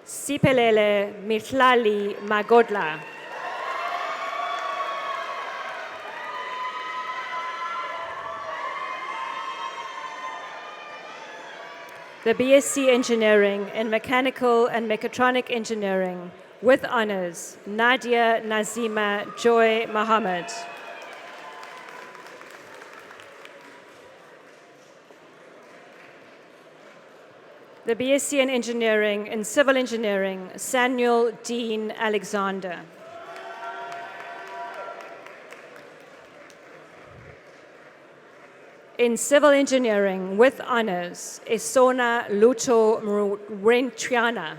Sipelele Mihlali Magodla. The BSc Engineering in Mechanical and Mechatronic Engineering with Honours, Nadia Nazima Joy Mohammed. The BSc in Engineering in Civil Engineering, Samuel Dean Alexander. In civil engineering with honors, Esona Luto Mrentiana.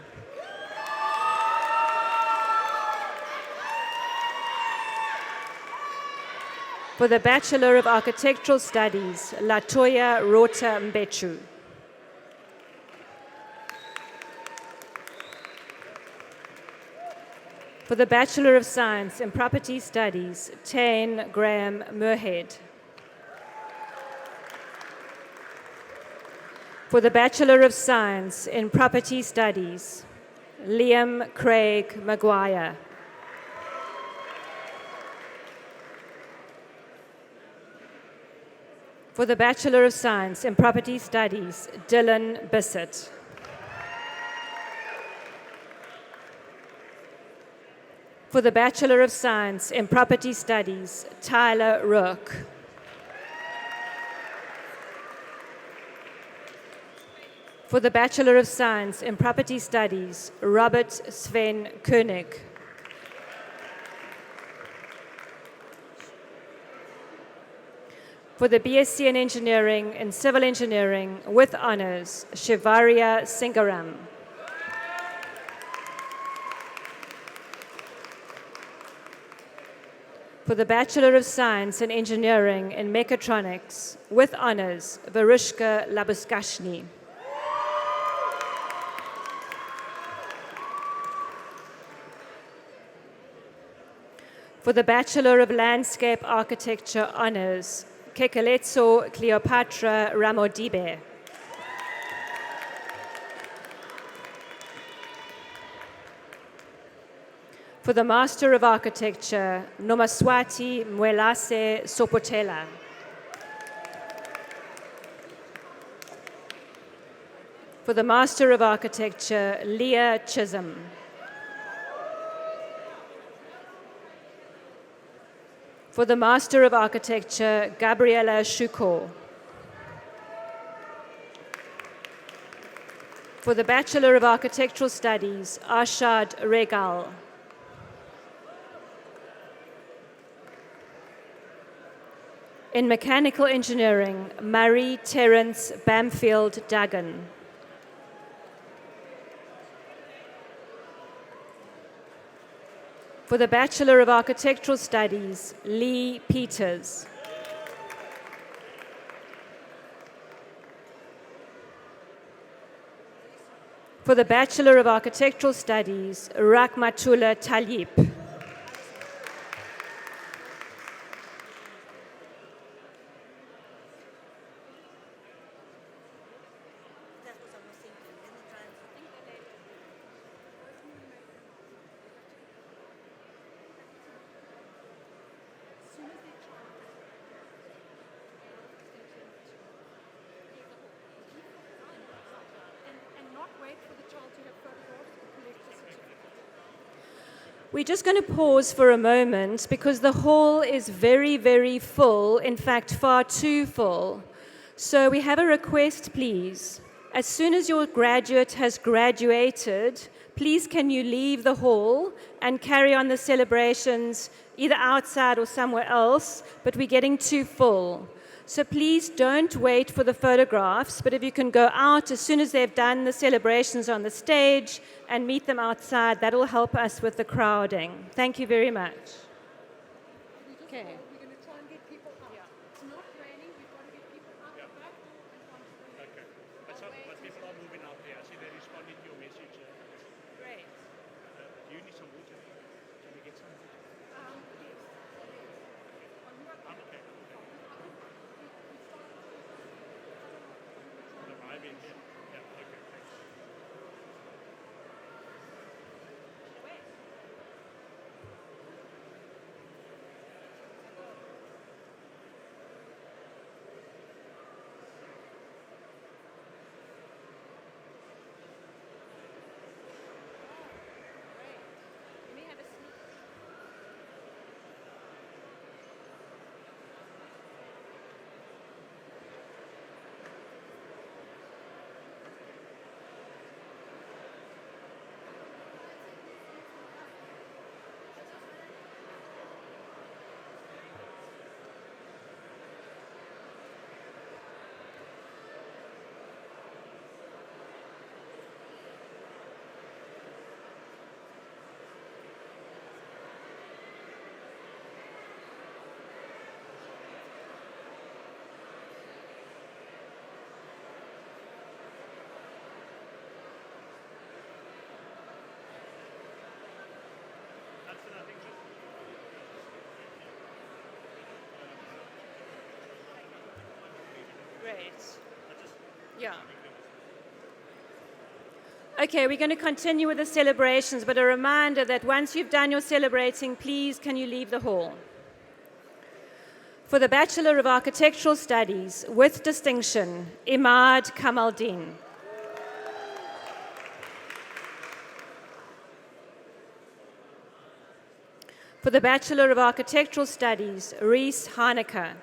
For the Bachelor of Architectural Studies, Latoya Rota Mbechu. For the Bachelor of Science in Property Studies, Tane Graham Muirhead. For the Bachelor of Science in Property Studies, Liam Craig Maguire. For the Bachelor of Science in Property Studies, Dylan Bissett. For the Bachelor of Science in Property Studies, Tyler Rook. For the Bachelor of Science in Property Studies, Robert Sven Koenig. For the BSc in Engineering and Civil Engineering with honors, Shivaria Singaram. For the Bachelor of Science in Engineering in Mechatronics with honors, Varushka Labuskashny. For the Bachelor of Landscape Architecture honors, Kekeletso Cleopatra Ramodibe. For the Master of Architecture, Nomaswati Mwelase Sopotela. For the Master of Architecture, Leah Chisholm. For the Master of Architecture, Gabriela Shuko. For the Bachelor of Architectural Studies, Arshad Regal. In Mechanical Engineering, Murray Terence Bamfield Duggan. For the Bachelor of Architectural Studies, Lee Peters. For the Bachelor of Architectural Studies, Rahmatullah Talib. We're just going to pause for a moment because the hall is very, very full, in fact, far too full. So we have a request, please. As soon as your graduate has graduated, please can you leave the hall and carry on the celebrations either outside or somewhere else, but we're getting too full. So please don't wait for the photographs, but if you can go out as soon as they've done the celebrations on the stage and meet them outside, that'll help us with the crowding. Thank you very much. Okay.
We're going to try and get people out. It's not raining, we've got to get people out the back door and onto the
Okay. But people are moving out there. I see they responded to your message.
Great.
Do you need some water? Can we get some water? I'm okay. Arriving here. Yeah, okay, thanks.
Great. Yeah. Okay, we're going to continue with the celebrations, but a reminder that once you've done your celebrating, please can you leave the hall. For the Bachelor of Architectural Studies, with distinction, Imad Kamaldeen. For the Bachelor of Architectural Studies, Reese Haneke.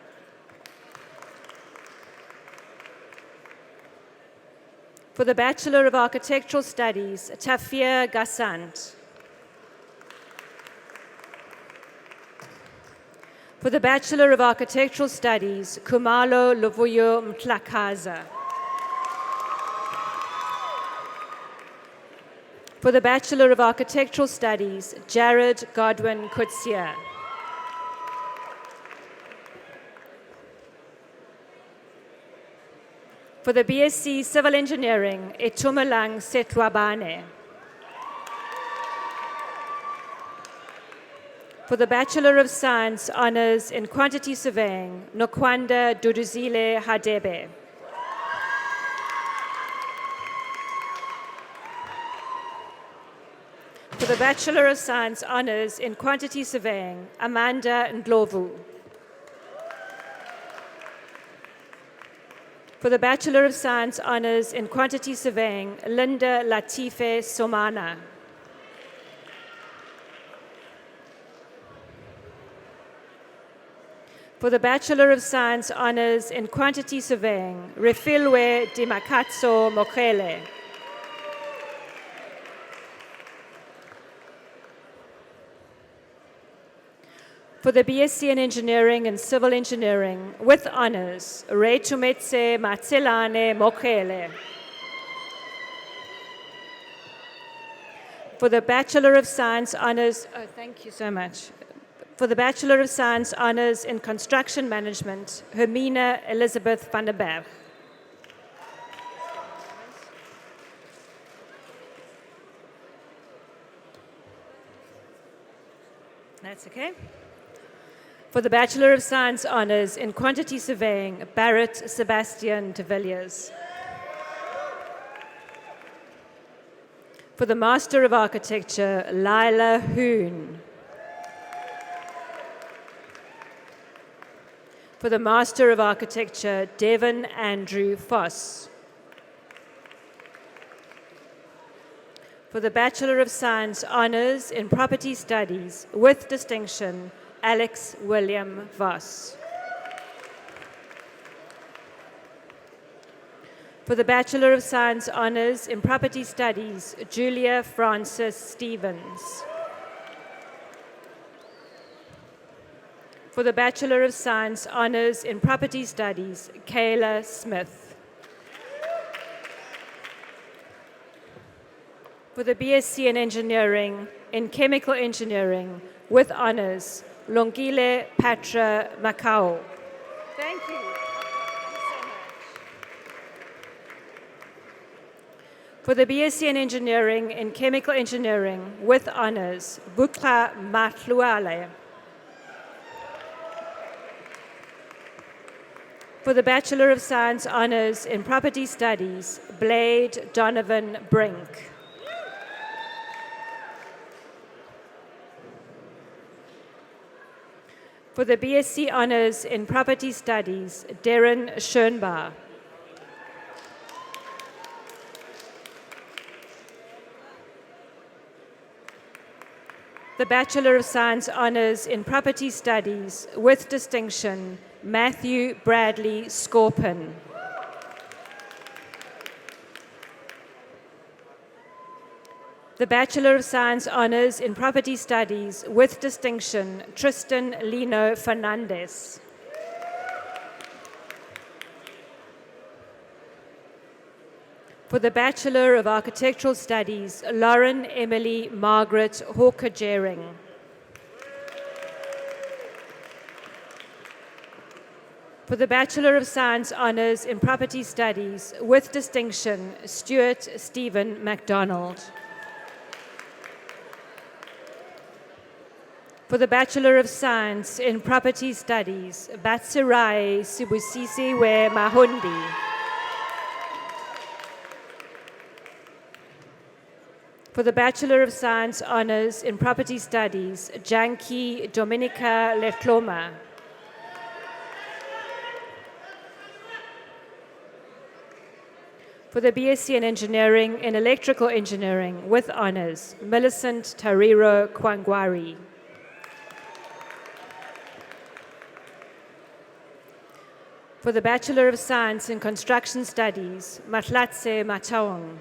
For the Bachelor of Architectural Studies, Tafir Gassant. For the Bachelor of Architectural Studies, Kumalo Lovuyo Mtlakaza. For the Bachelor of Architectural Studies, Jared Godwin Kutsia. For the BSc Civil Engineering, Etumelang Setlwabane. For the Bachelor of Science Honours in Quantity Surveying, Nokwanda Duduzile Hadebe. For the Bachelor of Science Honours in Quantity Surveying, Amanda Ndlovu. For the Bachelor of Science Honours in Quantity Surveying, Linda Latife Somana. For the Bachelor of Science Honours in Quantity Surveying, Refilwe Dimakatso Mokele. For the BSc in Engineering and Civil Engineering, with honours, Retumetse Matselane Mokele. For the Bachelor of Science Honours, thank you so much. For the Bachelor of Science Honours in Construction Management, Hermina Elizabeth van den Berg. That's okay. For the Bachelor of Science Honours in Quantity Surveying, Barrett Sebastian de Villiers. For the Master of Architecture, Lila Hoon. For the Master of Architecture, Devon Andrew Foss. For the Bachelor of Science Honours in Property Studies, with distinction, Alex William Voss. For the Bachelor of Science Honours in Property Studies, Julia Frances Stevens. For the Bachelor of Science Honours in Property Studies, Kayla Smith. For the BSc in Engineering, in Chemical Engineering, with honours, Longile Patra Macau. Thank you. Thank you so much. For the BSc in Engineering, in Chemical Engineering, with honours, Bukla Matluale. For the Bachelor of Science Honours in Property Studies, Blade Donovan Brink. For the BSc Honours in Property Studies, Darren Schoenbar. The Bachelor of Science Honours in Property Studies, with distinction, Matthew Bradley Scorpin. The Bachelor of Science Honours in Property Studies, with distinction, Tristan Lino Fernandez. For the Bachelor of Architectural Studies, Lauren Emily Margaret Hawker-Jering. For the Bachelor of Science Honours in Property Studies, with distinction, Stuart Stephen MacDonald. For the Bachelor of Science in Property Studies, Batsirai Sibusisiwe Mahundi. For the Bachelor of Science Honours in Property Studies, Janki Dominica Letloma. For the BSc in Engineering in Electrical Engineering with Honours, Millicent Tariro Kwangwari. For the Bachelor of Science in Construction Studies, Matlatse Mataung.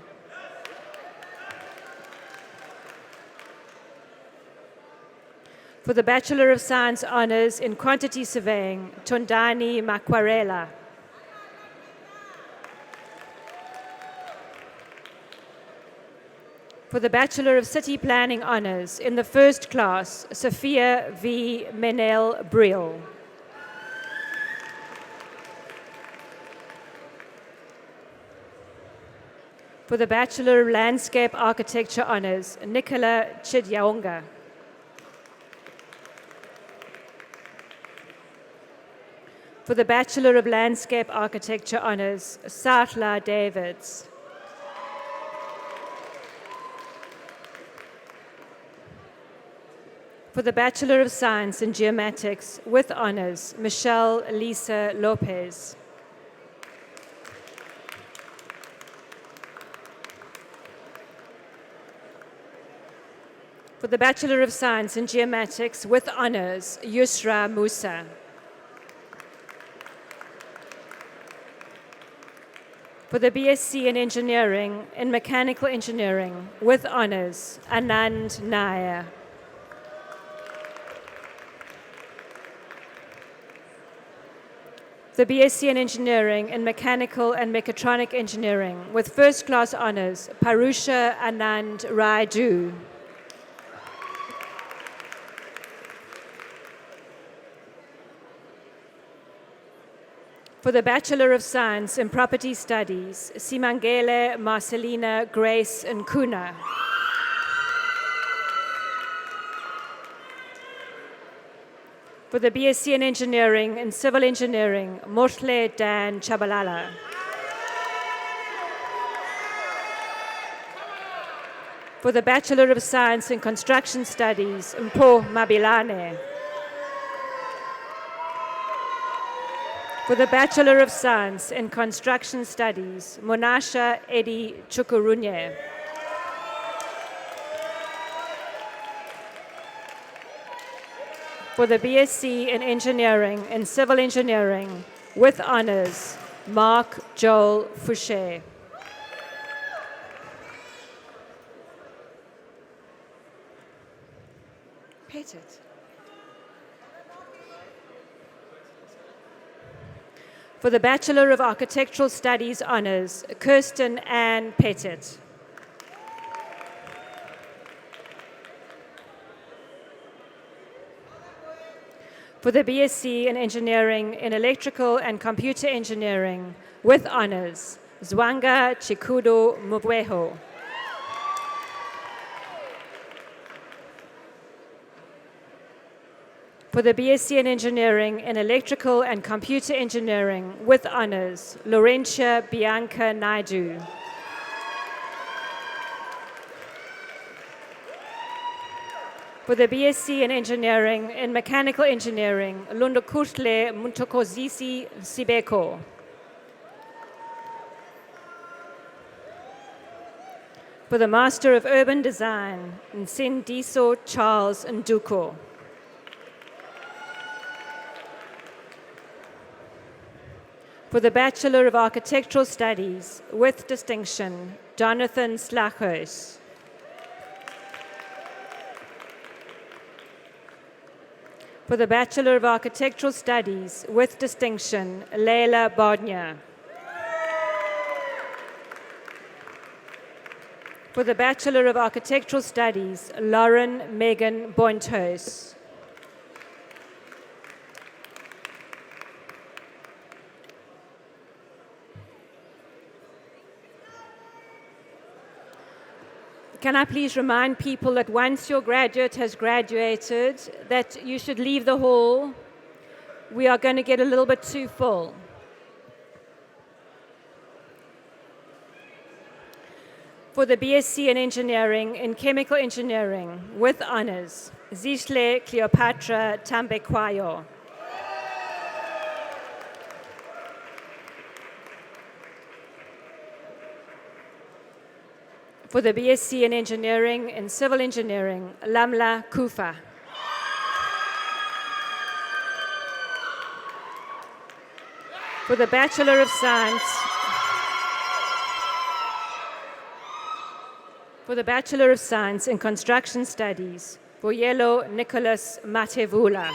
For the Bachelor of Science Honours in Quantity Surveying, Tondani Makwarela. For the Bachelor of City Planning Honours in the First Class, Sophia V. Menel Brill. For the Bachelor of Landscape Architecture Honours, Nicola Chidyaonga. For the Bachelor of Landscape Architecture Honours, Satla Davids. For the Bachelor of Science in Geomatics with Honours, Michelle Lisa Lopez. For the Bachelor of Science in Geomatics with Honours, Yusra Musa. For the BSc in Engineering in Mechanical Engineering with Honours, Anand Nair. The BSc in Engineering in Mechanical and Mechatronic Engineering with First Class Honours, Parusha Anand Raidu. For the Bachelor of Science in Property Studies, Simangele Marcelina Grace Nkuna. For the BSc in Engineering in Civil Engineering, Motle Dan Chabalala. For the Bachelor of Science in Construction Studies, Mpo Mabilane. For the Bachelor of Science in Construction Studies, Monasha Edi Chukurunye. For the BSc in Engineering and Civil Engineering with Honours, Mark Joel Fouché. Pettit. For the Bachelor of Architectural Studies Honours, Kirsten Ann Pettit. For the BSc in Engineering in Electrical and Computer Engineering with Honours, Zwanga Chikudo Mugweho. For the BSc in Engineering in Electrical and Computer Engineering with Honours, Laurentia Bianca Naidu. For the BSc in Engineering in Mechanical Engineering, Lundokutle Muntokozisi Sibeko. For the Master of Urban Design, Nsindiso Charles Nduko. For the Bachelor of Architectural Studies with distinction, Jonathan Slachos. For the Bachelor of Architectural Studies with distinction, Leila Bodnia. For the Bachelor of Architectural Studies, Lauren Megan Bointos. can I please remind people that once your graduate has graduated, that you should leave the hall. We are going to get a little bit too full. For the BSc in Engineering in Chemical Engineering with honors, Zishle Cleopatra Tambekwayo. For the BSc in Engineering in Civil Engineering, Lamla Kufa. For the Bachelor of Science, in Construction Studies, Boyelo Nicholas Matevula.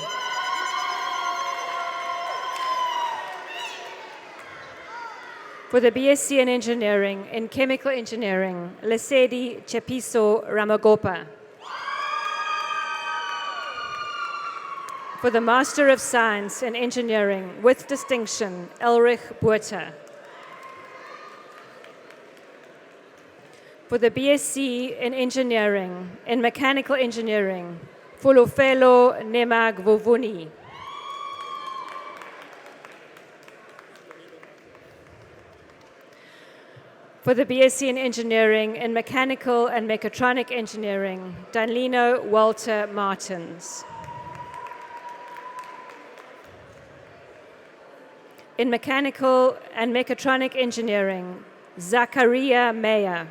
For the BSc in Engineering in Chemical Engineering, Lesedi Chepiso Ramagopa. For the Master of Science in Engineering with distinction, Elrich Buerta. For the BSc in Engineering in Mechanical Engineering, Fulofelo Nemag Vovuni. For the BSc in Engineering in Mechanical and Mechatronic Engineering, Danlino Walter Martins. In Mechanical and Mechatronic Engineering, Zakaria Meyer.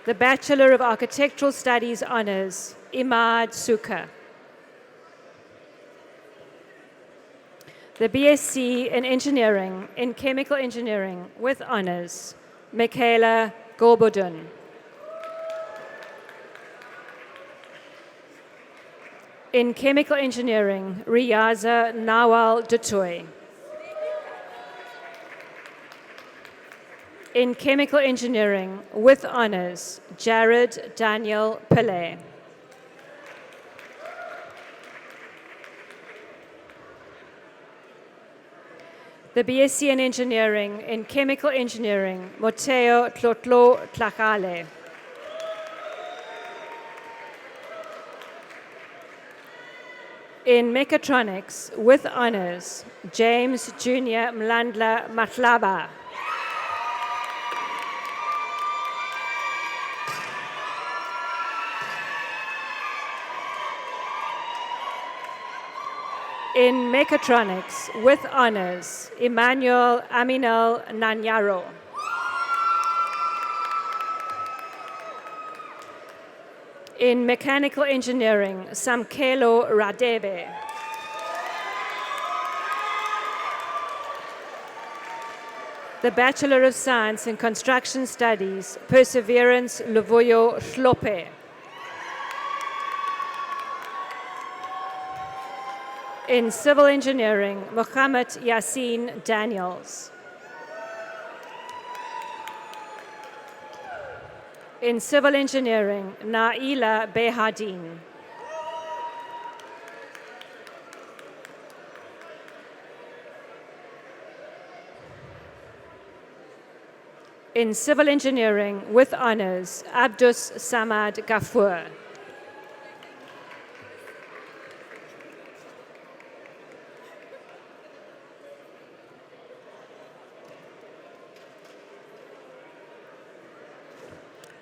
The Bachelor of Architectural Studies Honors, Imad Suka. The BSc in Engineering in Chemical Engineering with honors, Michaela Gobodun. In Chemical Engineering, Riaza Nawal Dutoy. In Chemical Engineering with honors, Jared Daniel Pillay. The BSc in Engineering in Chemical Engineering, Moteo Tlotlo Tlakale. In Mechatronics with honors, James Jr. Mlandla Matlaba. In Mechatronics with honors, Emmanuel Aminel Nanyaro. In Mechanical Engineering, Samkelo Radebe. The Bachelor of Science in Construction Studies, Perseverance Luvoyo Shlope. In Civil Engineering, Mohammed Yassin Daniels. In Civil Engineering, Naila Behadin. In Civil Engineering with honors, Abdus Samad Ghafour.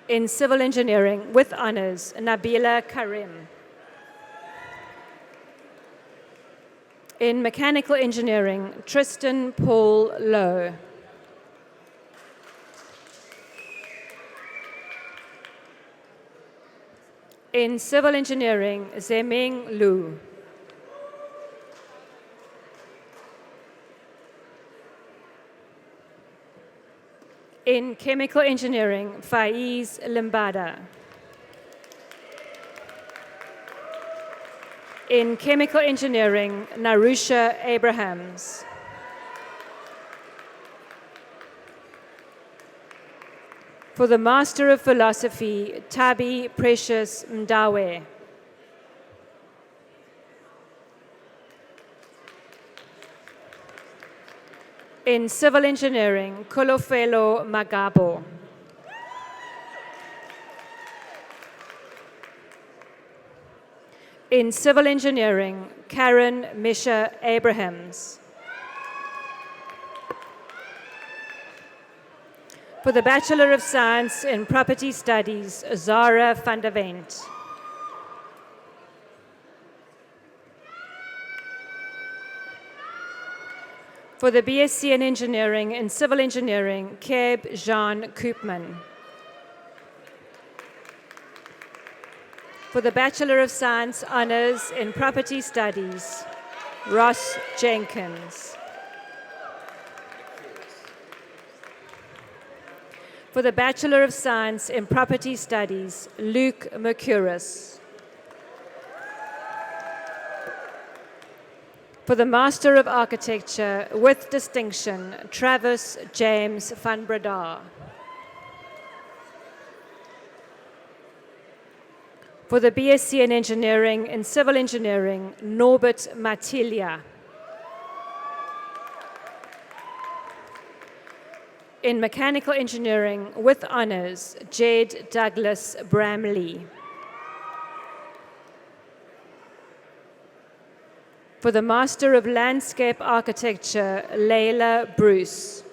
In Civil Engineering with honors, Nabila Karim. In Mechanical Engineering, Tristan Paul Lowe. In Civil Engineering, Zeming Lu. In Chemical Engineering, Faiz Limbada. In Chemical Engineering, Narusha Abrahams. For the Master of Philosophy, Tabi Precious Mdawe. In civil engineering, Kolofelo Magabo. In civil engineering, Karen Misha Abrahams. For the Bachelor of Science in Property Studies, Zara van der Vent. For the BSc in Engineering in Civil Engineering, Keb Jean Koopman. For the Bachelor of Science Honours in Property Studies, Ross Jenkins. For the Bachelor of Science in Property Studies, Luke Mercouris. For the Master of Architecture with distinction, Travis James van Breda. For the BSc in Engineering in Civil Engineering, Norbert Matilia. In Mechanical Engineering with Honours, Jade Douglas Bramley. For the Master of Landscape Architecture, Layla Bruce.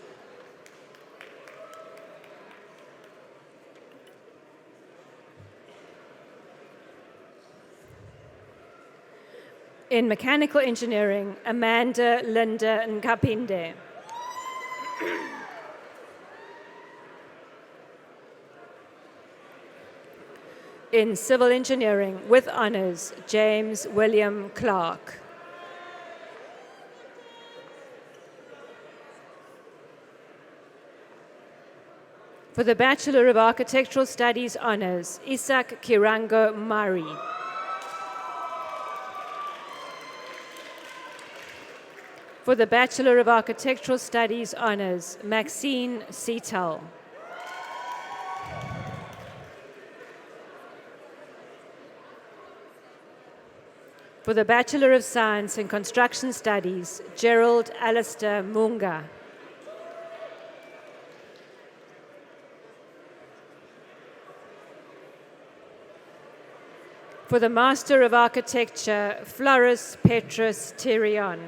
In Mechanical Engineering, Amanda Linda Nkapinde. In Civil Engineering with Honours, James William Clark. For the Bachelor of Architectural Studies Honours, Isaac Kirango Mari. For the Bachelor of Architectural Studies Honours, Maxine Seetal. For the Bachelor of Science in Construction Studies, Gerald Alistair Munga. For the Master of Architecture, Floris Petrus Tyrion.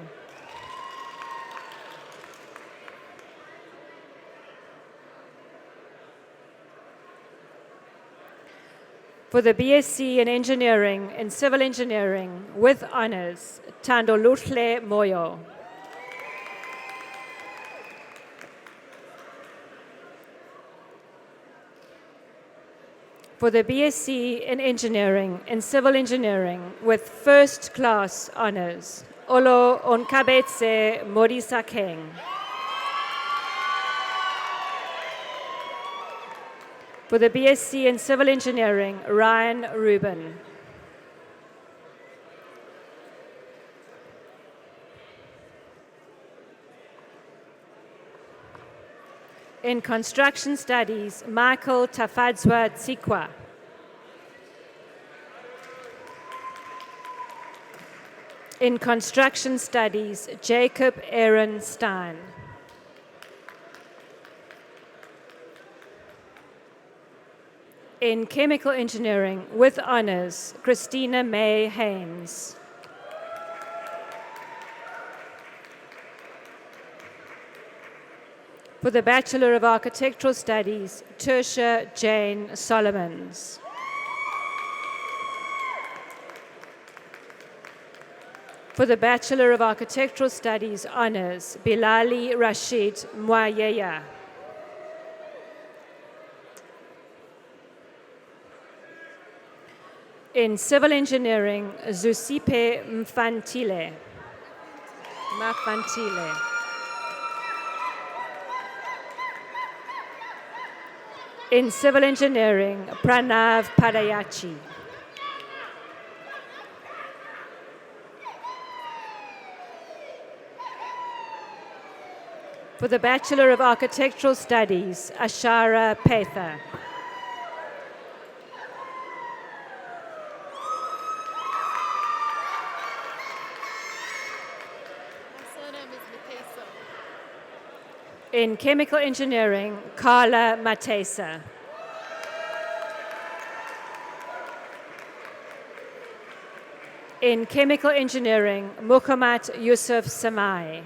For the BSc in Engineering in Civil Engineering with Honours, Tandoluhle Moyo. For the BSc in Engineering in Civil Engineering with First Class Honours, Olo Onkabetse Morisakeng. For the BSc in Civil Engineering, Ryan Rubin. In Construction Studies, Michael Tafadzwa Tsikwa. In Construction Studies, Jacob Aaron Stein. In Chemical Engineering with Honours, Christina May Haynes. For the Bachelor of Architectural Studies, Tertia Jane Solomons. For the Bachelor of Architectural Studies Honours, Bilali Rashid Mwayeya. In Civil Engineering, Zusipe Mfantile. In Civil Engineering, Pranav Padayachi. For the Bachelor of Architectural Studies, Ashara Petha. In chemical engineering, Carla Matesa. In chemical engineering, Muhammad Yusuf Samai.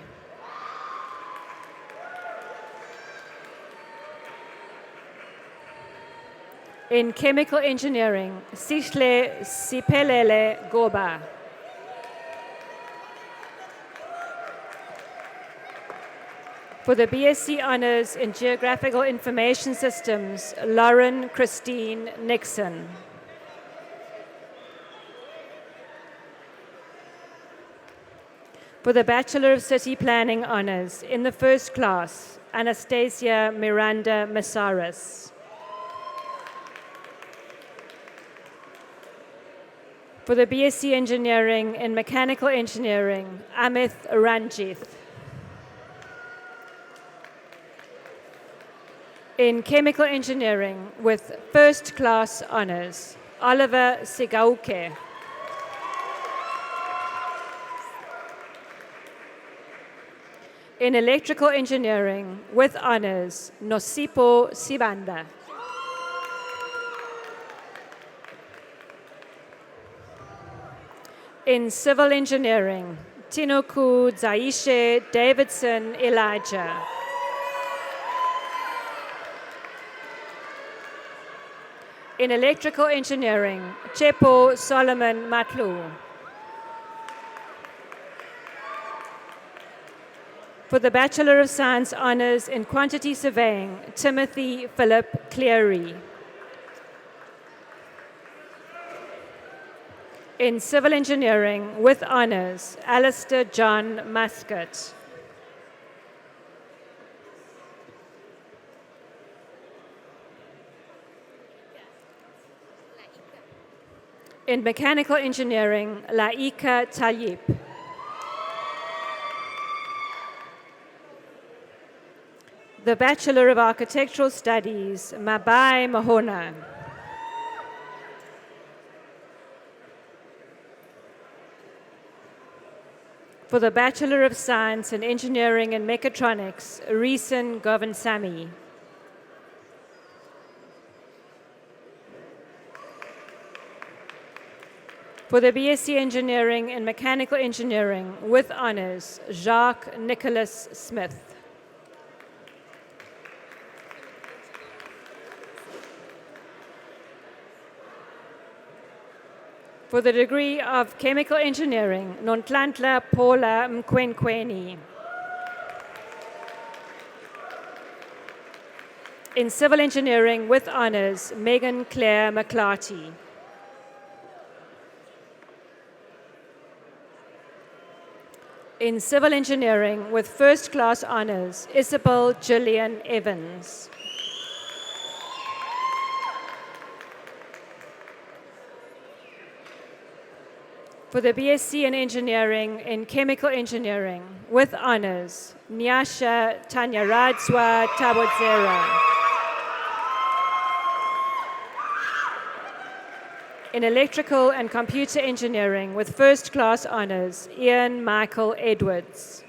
In chemical engineering, Sihle Sipelele Goba. For the BSc Honors in Geographical Information Systems, Lauren Christine Nixon. For the Bachelor of City Planning Honors in the first class, Anastasia Miranda Masaris. For the BSc Engineering in Mechanical Engineering, Amit Ranjith. In Chemical Engineering with first class honors, Oliver Sigauke. In Electrical Engineering with honors, Nosipo Sibanda. In Civil Engineering, Tinoku Zaishe Davidson Elijah. In Electrical Engineering, Chepo Solomon Matlu. For the Bachelor of Science Honors in Quantity Surveying, Timothy Philip Cleary. In Civil Engineering with honors, Alistair John Muscat. In Mechanical Engineering, Laika Tayyip. The Bachelor of Architectural Studies, Mabai Mahona. For the Bachelor of Science in Engineering and Mechatronics, Reeson Govinsamy. For the BSc Engineering and Mechanical Engineering with honors, Jacques Nicholas Smith. For the degree of Chemical Engineering, Nontlantla Paula Mkwenkweni. In Civil Engineering with honors, Megan Claire McClarty. In Civil Engineering with first class honors, Isabel Gillian Evans. For the BSc in Engineering in Chemical Engineering with honors, Nyasha Tanyaradzwa Tabodzera. In Electrical and Computer Engineering with first class honors, Ian Michael Edwards.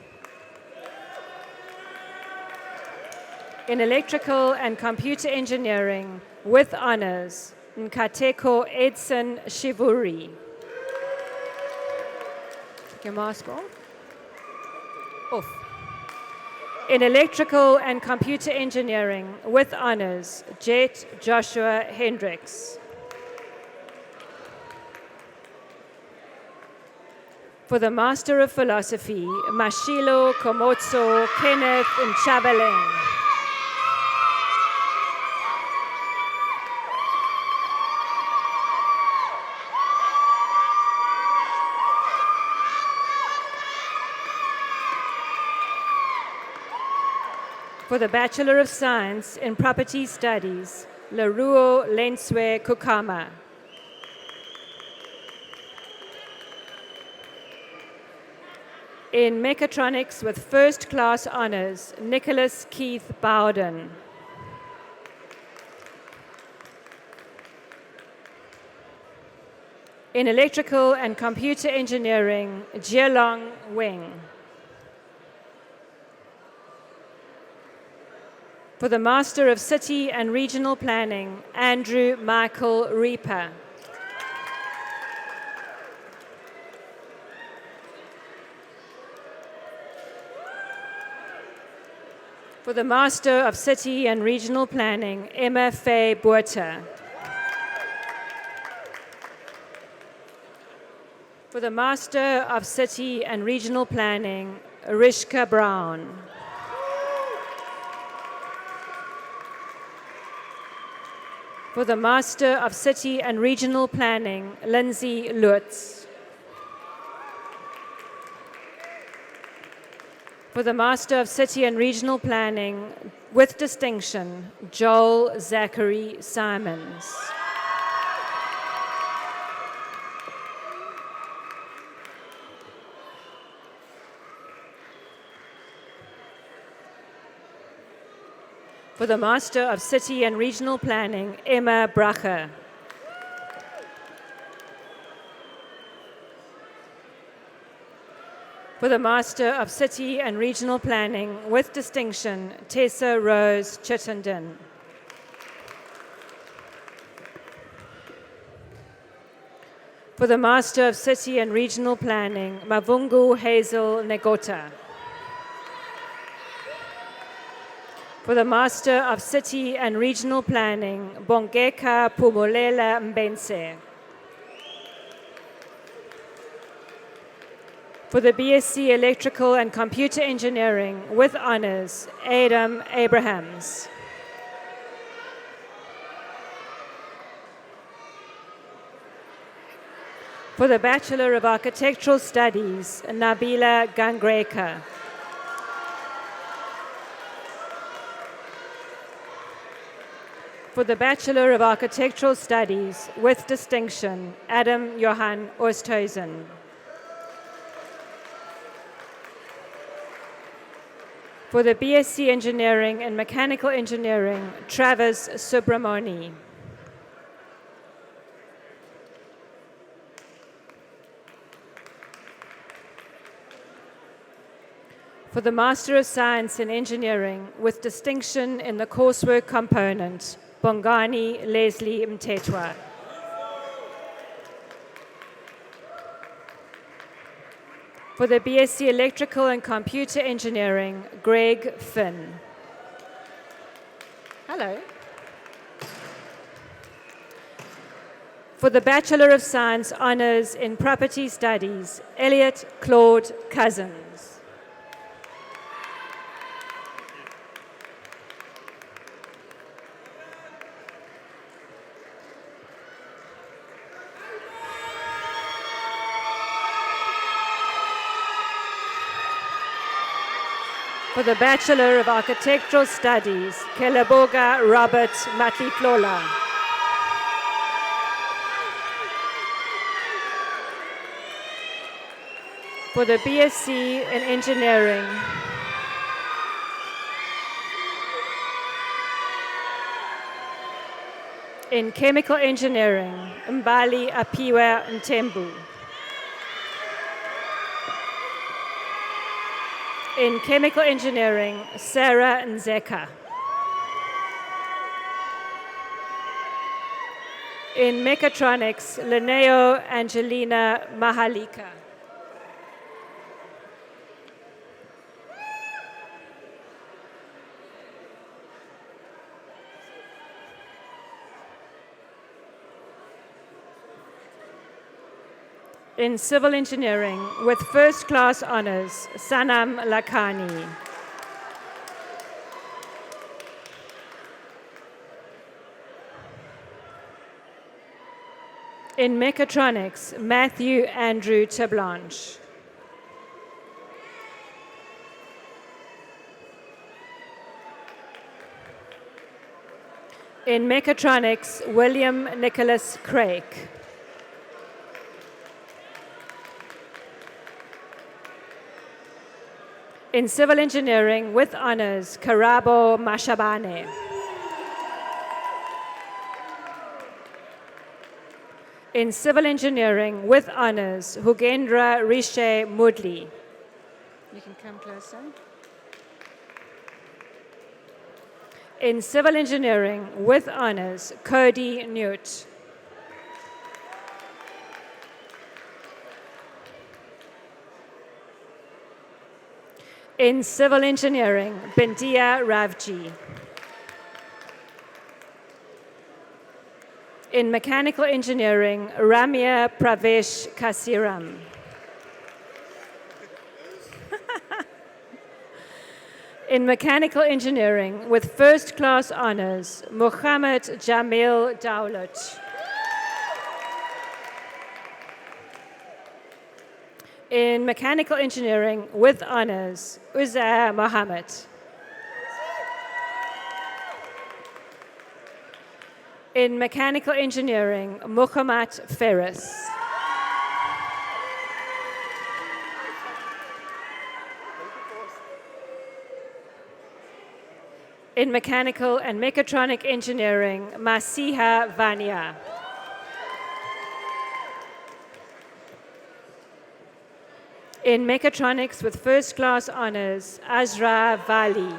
In Electrical and Computer Engineering with honors, Nkateko Edson Shivuri. Take your mask off. In Electrical and Computer Engineering with honors, Jet Joshua Hendricks. For the Master of Philosophy, Mashilo Komotso Kenneth Nchabeleng. For the Bachelor of Science in Property Studies, Laruo Lenswe Kukama. In Mechatronics with first class honors, Nicholas Keith Bowden. In Electrical and Computer Engineering, Jialong Weng. For the Master of City and Regional Planning, Andrew Michael Reaper. For the Master of City and Regional Planning, Emma Faye Buerter. For the Master of City and Regional Planning, Rishka Brown. For the Master of City and Regional Planning, Lindsay Lutz. For the Master of City and Regional Planning, with distinction, Joel Zachary Simons. For the Master of City and Regional Planning, Emma Bracher. For the Master of City and Regional Planning, with distinction, Tessa Rose Chittenden. For the Master of City and Regional Planning, Mavungu Hazel Negota. For the Master of City and Regional Planning, Bongeka Pumulela Mbense. For the BSc Electrical and Computer Engineering, with honors, Adam Abrahams. For the Bachelor of Architectural Studies, Nabila Gangreka. For the Bachelor of Architectural Studies, with distinction, Adam Johan Oosthuizen. For the BSc Engineering and Mechanical Engineering, Travis Subramoni. For the Master of Science in Engineering, with distinction in the coursework component, Bongani Leslie Mtetwa. For the BSc Electrical and Computer Engineering, Greg Finn. Hello. For the Bachelor of Science Honours in Property Studies, Elliot Claude Cousins. For the Bachelor of Architectural Studies, Keleboga Robert Matliklola. For the BSc in Engineering, in Chemical Engineering, Mbali Apiwa Ntembu. In Chemical Engineering, Sarah Nzeka. In Mechatronics, Linneo Angelina Mahalika. In Civil Engineering, with first-class honors, Sanam Lakhani. In Mechatronics, Matthew Andrew Tablanche. In Mechatronics, William Nicholas Craig. In Civil Engineering, with honors, Karabo Mashabane. In Civil Engineering, with honors, Hugendra Rishe Mudli. You can come closer. In civil engineering with honors, Cody Newt. In civil engineering, Bindia Ravji. In mechanical engineering, Ramya Pravesh Kasiram. In mechanical engineering, with first-class honors, Muhammad Jamil Dawlat. In mechanical engineering, with honors, Uzair Mohammed. In mechanical engineering, Muhammad Ferris. In mechanical and mechatronic engineering, Masiha Vania. In mechatronics with first-class honors, Azra Vali.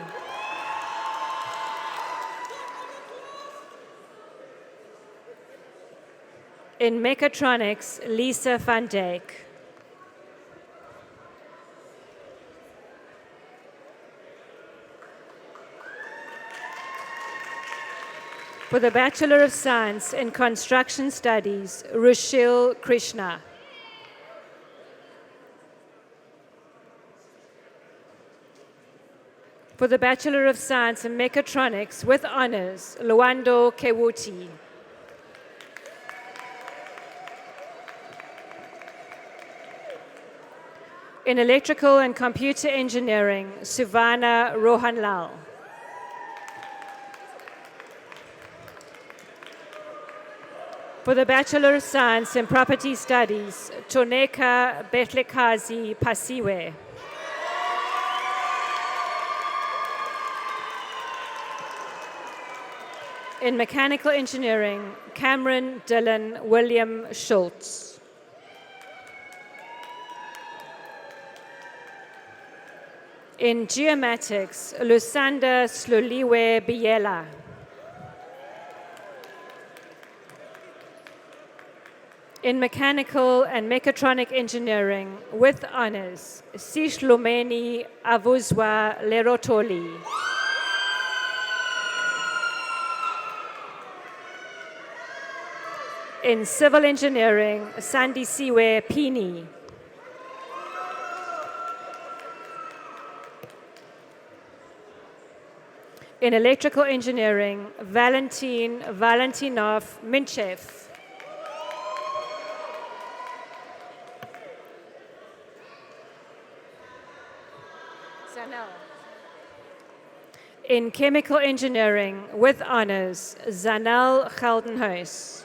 In mechatronics, Lisa van Dijk. For the Bachelor of Science in Construction Studies, Rushil Krishna. For the Bachelor of Science in Mechatronics with honors, Luando Kewuti. In Electrical and Computer Engineering, Suvana Rohanlal. For the Bachelor of Science in Property Studies, Toneka Betlekazi Pasiwe. In Mechanical Engineering, Cameron Dylan William Schultz. In Geomatics, Lusanda Sluliwe Biela. In Mechanical and Mechatronic Engineering, with honors, Sishlomeni Avuzwa Lerotoli. In Civil Engineering, Sandisiwe Pini. In Electrical Engineering, Valentin Valentinov Minchev. In Chemical Engineering, with honors, Zanel Geldenhuis.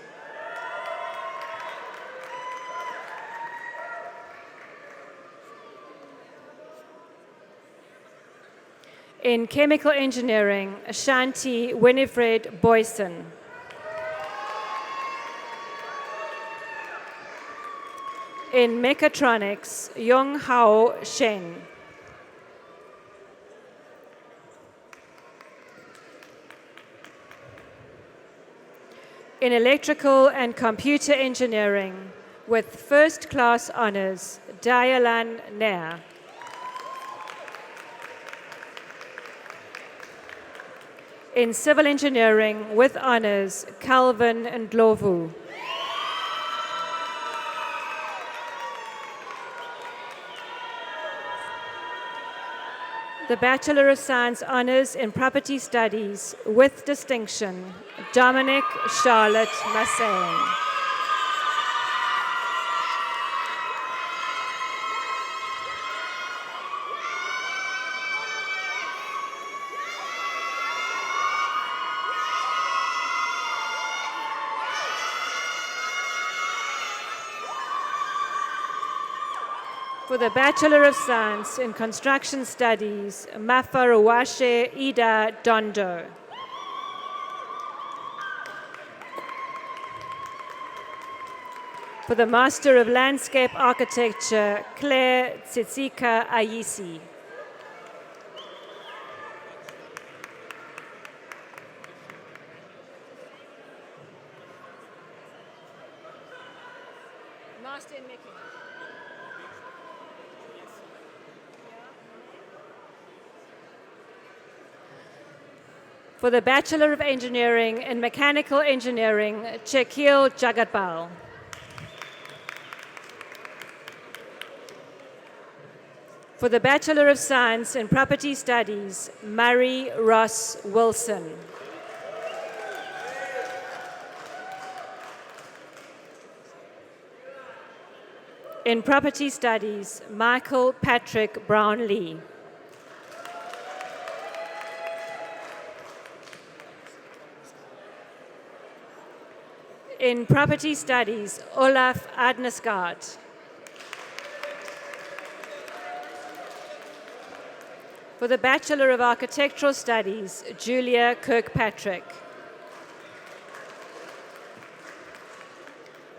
In Chemical Engineering, Ashanti Winifred Boyson. In Mechatronics, Yong Hao Shen. In Electrical and Computer Engineering, with first-class honors, Dialan Nair. In Civil Engineering, with honors, Calvin Ndlovu. The Bachelor of Science honors in Property Studies, with distinction, Dominic Charlotte Massane. For the Bachelor of Science in Construction Studies, Mafarawashe Ida Dondo. For the Master of Landscape Architecture, Claire Tsitsika Ayisi. Master in making. For the Bachelor of Engineering in Mechanical Engineering, Chekhil Jagatpal. For the Bachelor of Science in Property Studies, Murray Ross Wilson. In Property Studies, Michael Patrick Brownlee. In Property Studies, Olaf Adnesgaard. For the Bachelor of Architectural Studies, Julia Kirkpatrick.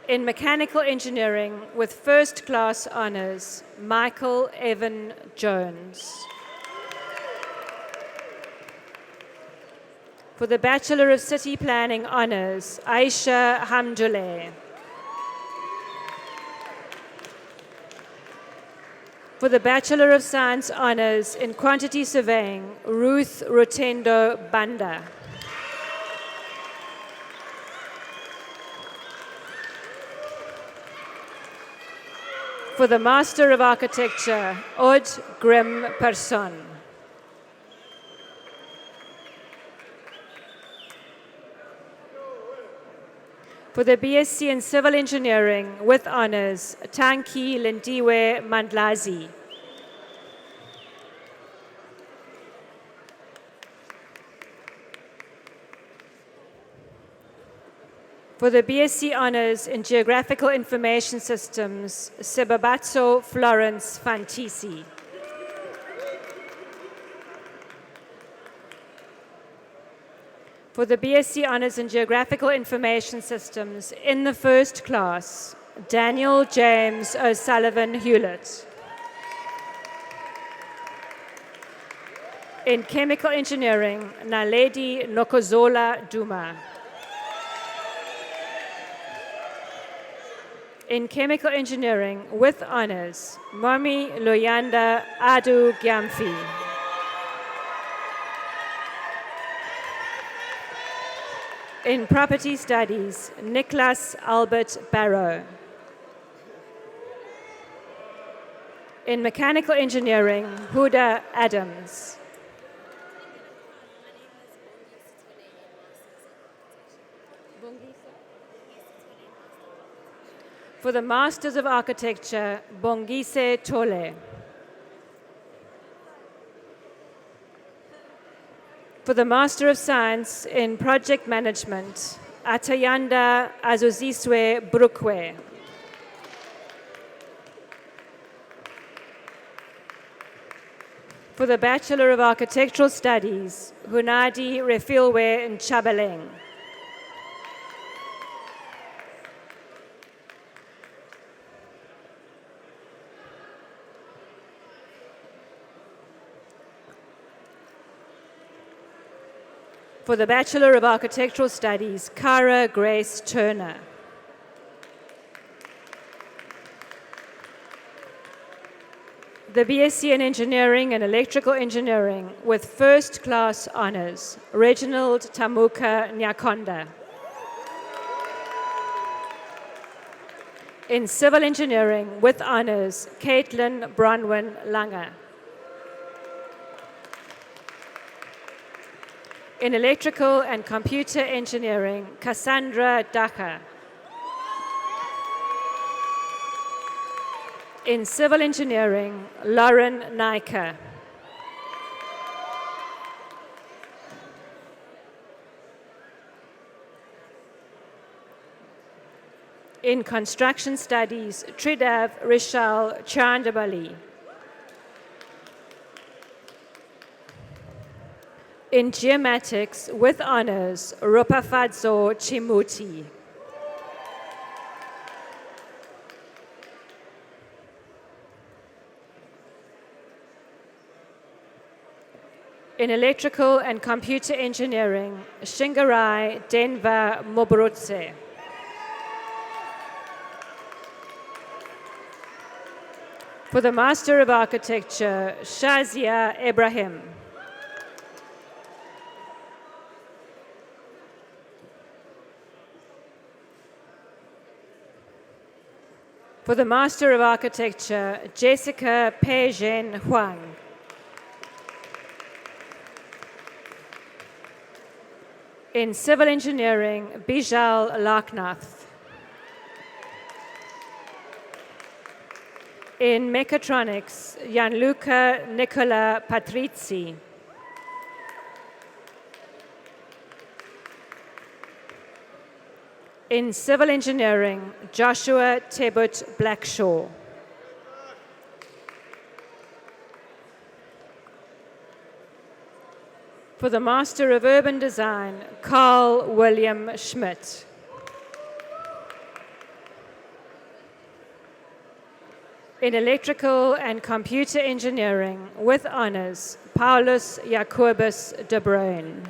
In Mechanical Engineering with First Class Honours, Michael Evan Jones. For the Bachelor of City Planning Honours, Aisha Hamduleh. For the Bachelor of Science Honours in Quantity Surveying, Ruth Rotendo Banda. For the Master of Architecture, Odd Grim Person. For the BSc in Civil Engineering with Honours, Tanki Lindiwe Mandlazi. For the BSc Honours in Geographical Information Systems, Sebabatso Florence Fantisi. For the BSc Honours in Geographical Information Systems in the first class, Daniel James O'Sullivan Hewlett. In Chemical Engineering, Naledi Nokozola Duma. In Chemical Engineering with Honours, Momi Loyanda Adu Gyamfi. In Property Studies, Nicholas Albert Barrow. In Mechanical Engineering, Huda Adams. For the Masters of Architecture, Bongise Tole. For the Master of Science in Project Management, Atayanda Azuziswe Brukwe. For the Bachelor of Architectural Studies, Hunadi Refilwe Nchabaleng. For the Bachelor of Architectural Studies, Cara Grace Turner. The BSc in Engineering and Electrical Engineering with First Class Honours, Reginald Tamuka Nyakonda. In Civil Engineering with Honours, Caitlin Bronwyn Langer. In Electrical and Computer Engineering, Cassandra Daka. In Civil Engineering, Lauren Naiker. In Construction Studies, Tridav Rishal Chandabali. In Geomatics with Honours, Rupafadzo Chimuti. In Electrical and Computer Engineering, Shingarai Denva Mobrutse. For the Master of Architecture, Shazia Ibrahim. For the Master of Architecture, Jessica Pei-Zhen Huang. In Civil Engineering, Bijal Laknath. In Mechatronics, Gianluca Nicola Patrizi. In Civil Engineering, Joshua Tebut Blackshaw. For the Master of Urban Design, Carl William Schmidt. In Electrical and Computer Engineering, with honors, Paulus Jacobus de Bruyn.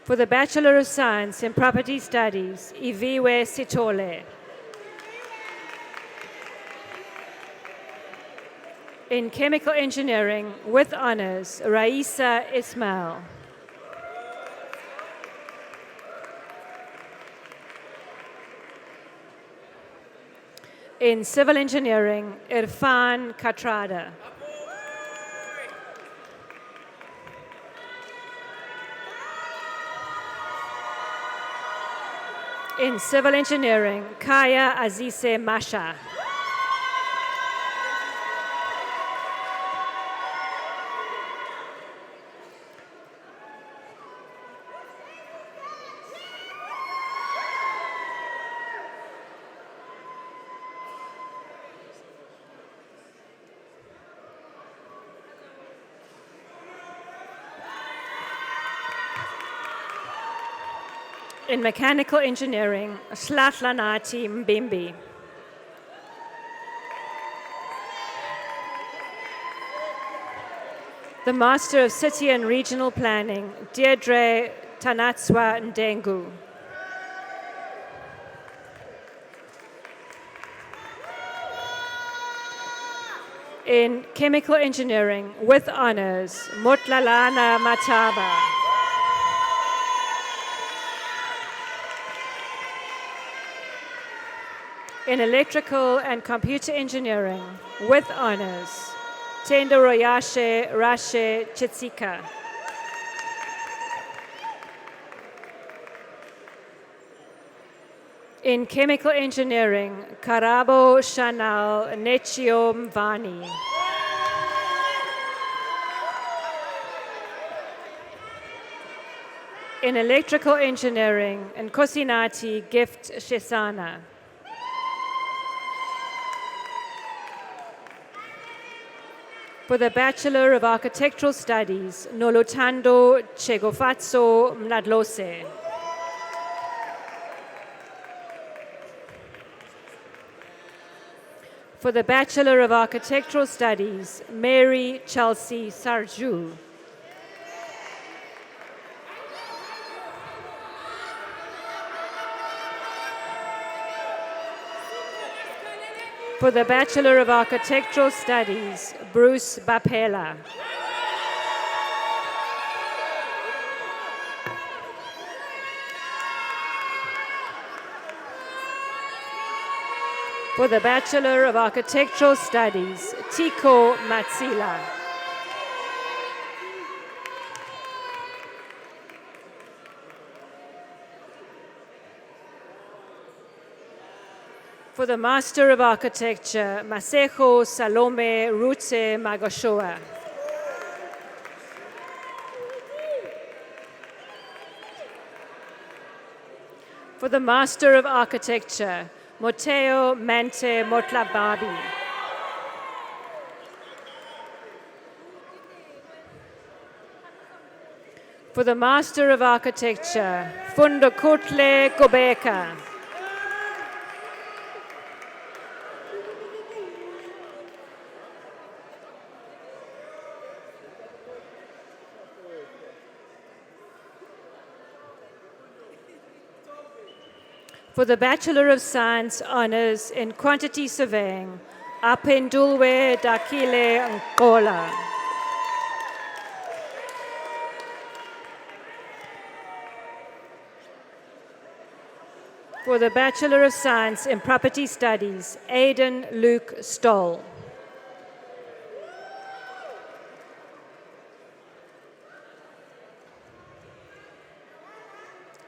For the Bachelor of Science in Property Studies, Iviwe Sitole. In Chemical Engineering, with honors, Raisa Ismail. In Civil Engineering, Irfan Katrada. In Civil Engineering, Kaya Azise Masha. In Mechanical Engineering, Slatlanati Mbimbi. The Master of City and Regional Planning, Deirdre Tanatswa Ndengu. In Chemical Engineering, with honors, Mutlalana Mataba. In Electrical and Computer Engineering, with honors, Tendo Royashe Rashe Chitsika. In Chemical Engineering, Karabo Shanal Nechio Mvani. In Electrical Engineering, Nkosinati Gift Shesana. For the Bachelor of Architectural Studies, Nolotando Chegofatso Mladlose. For the Bachelor of Architectural Studies, Mary Chelsea Sarju. For the Bachelor of Architectural Studies, Bruce Bapela. For the Bachelor of Architectural Studies, Tiko Matsila. For the Master of Architecture, Masejo Salome Rute Magoshoa. For the Master of Architecture, Moteo Mante Motlababi. For the Master of Architecture, Fundokutle Gobeka. For the Bachelor of Science Honours in Quantity Surveying, Apendulwe Dakile Nkola. For the Bachelor of Science in Property Studies, Aidan Luke Stoll.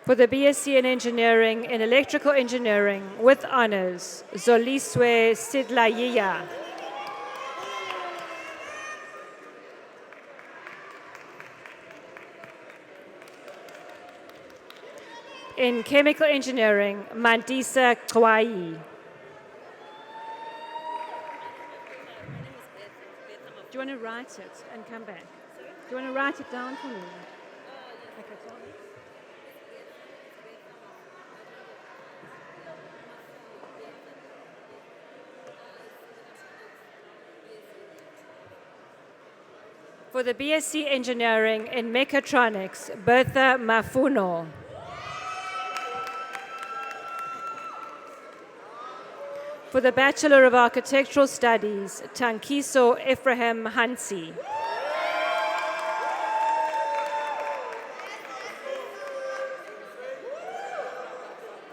For the BSc in Engineering in Electrical Engineering with Honours, Zoliswe Sidlayiya. In Chemical Engineering, Mandisa Kawai. Do you want to write it and come back? Do you want to write it down for me? Okay, tell me. For the BSc Engineering in Mechatronics, Bertha Mafuno. For the Bachelor of Architectural Studies, Tankiso Ephraim Hansi.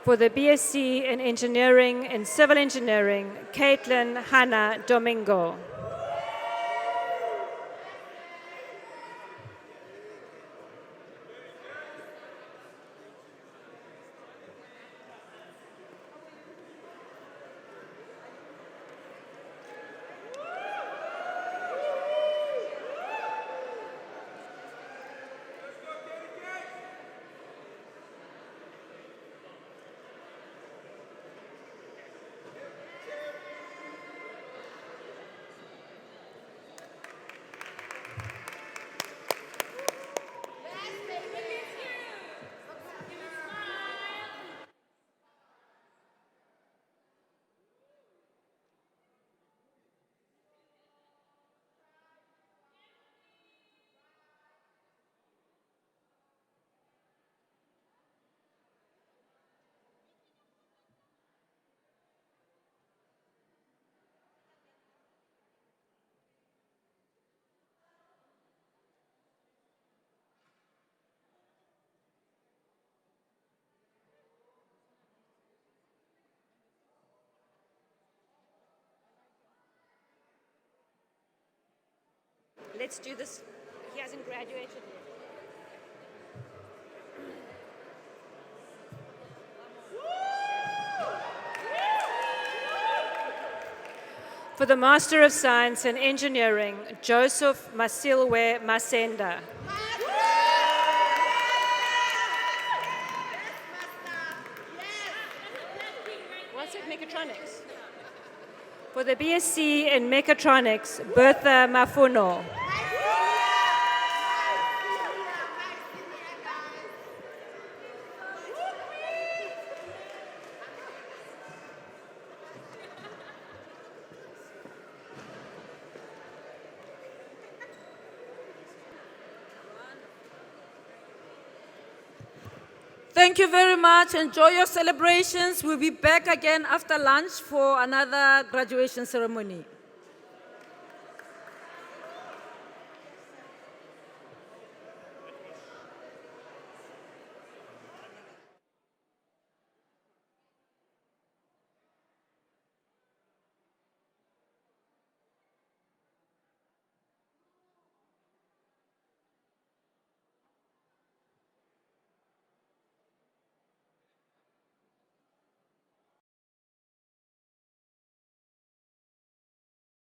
For the BSc in Engineering and Civil Engineering, Caitlin Hannah Domingo. Let's do this. He hasn't graduated yet. For the Master of Science in Engineering, Joseph Masilwe Masenda. What's it, mechatronics? For the BSc in Mechatronics, Bertha Mafuno.
Thank you very much. Enjoy your celebrations. We'll be back again after lunch for another graduation ceremony.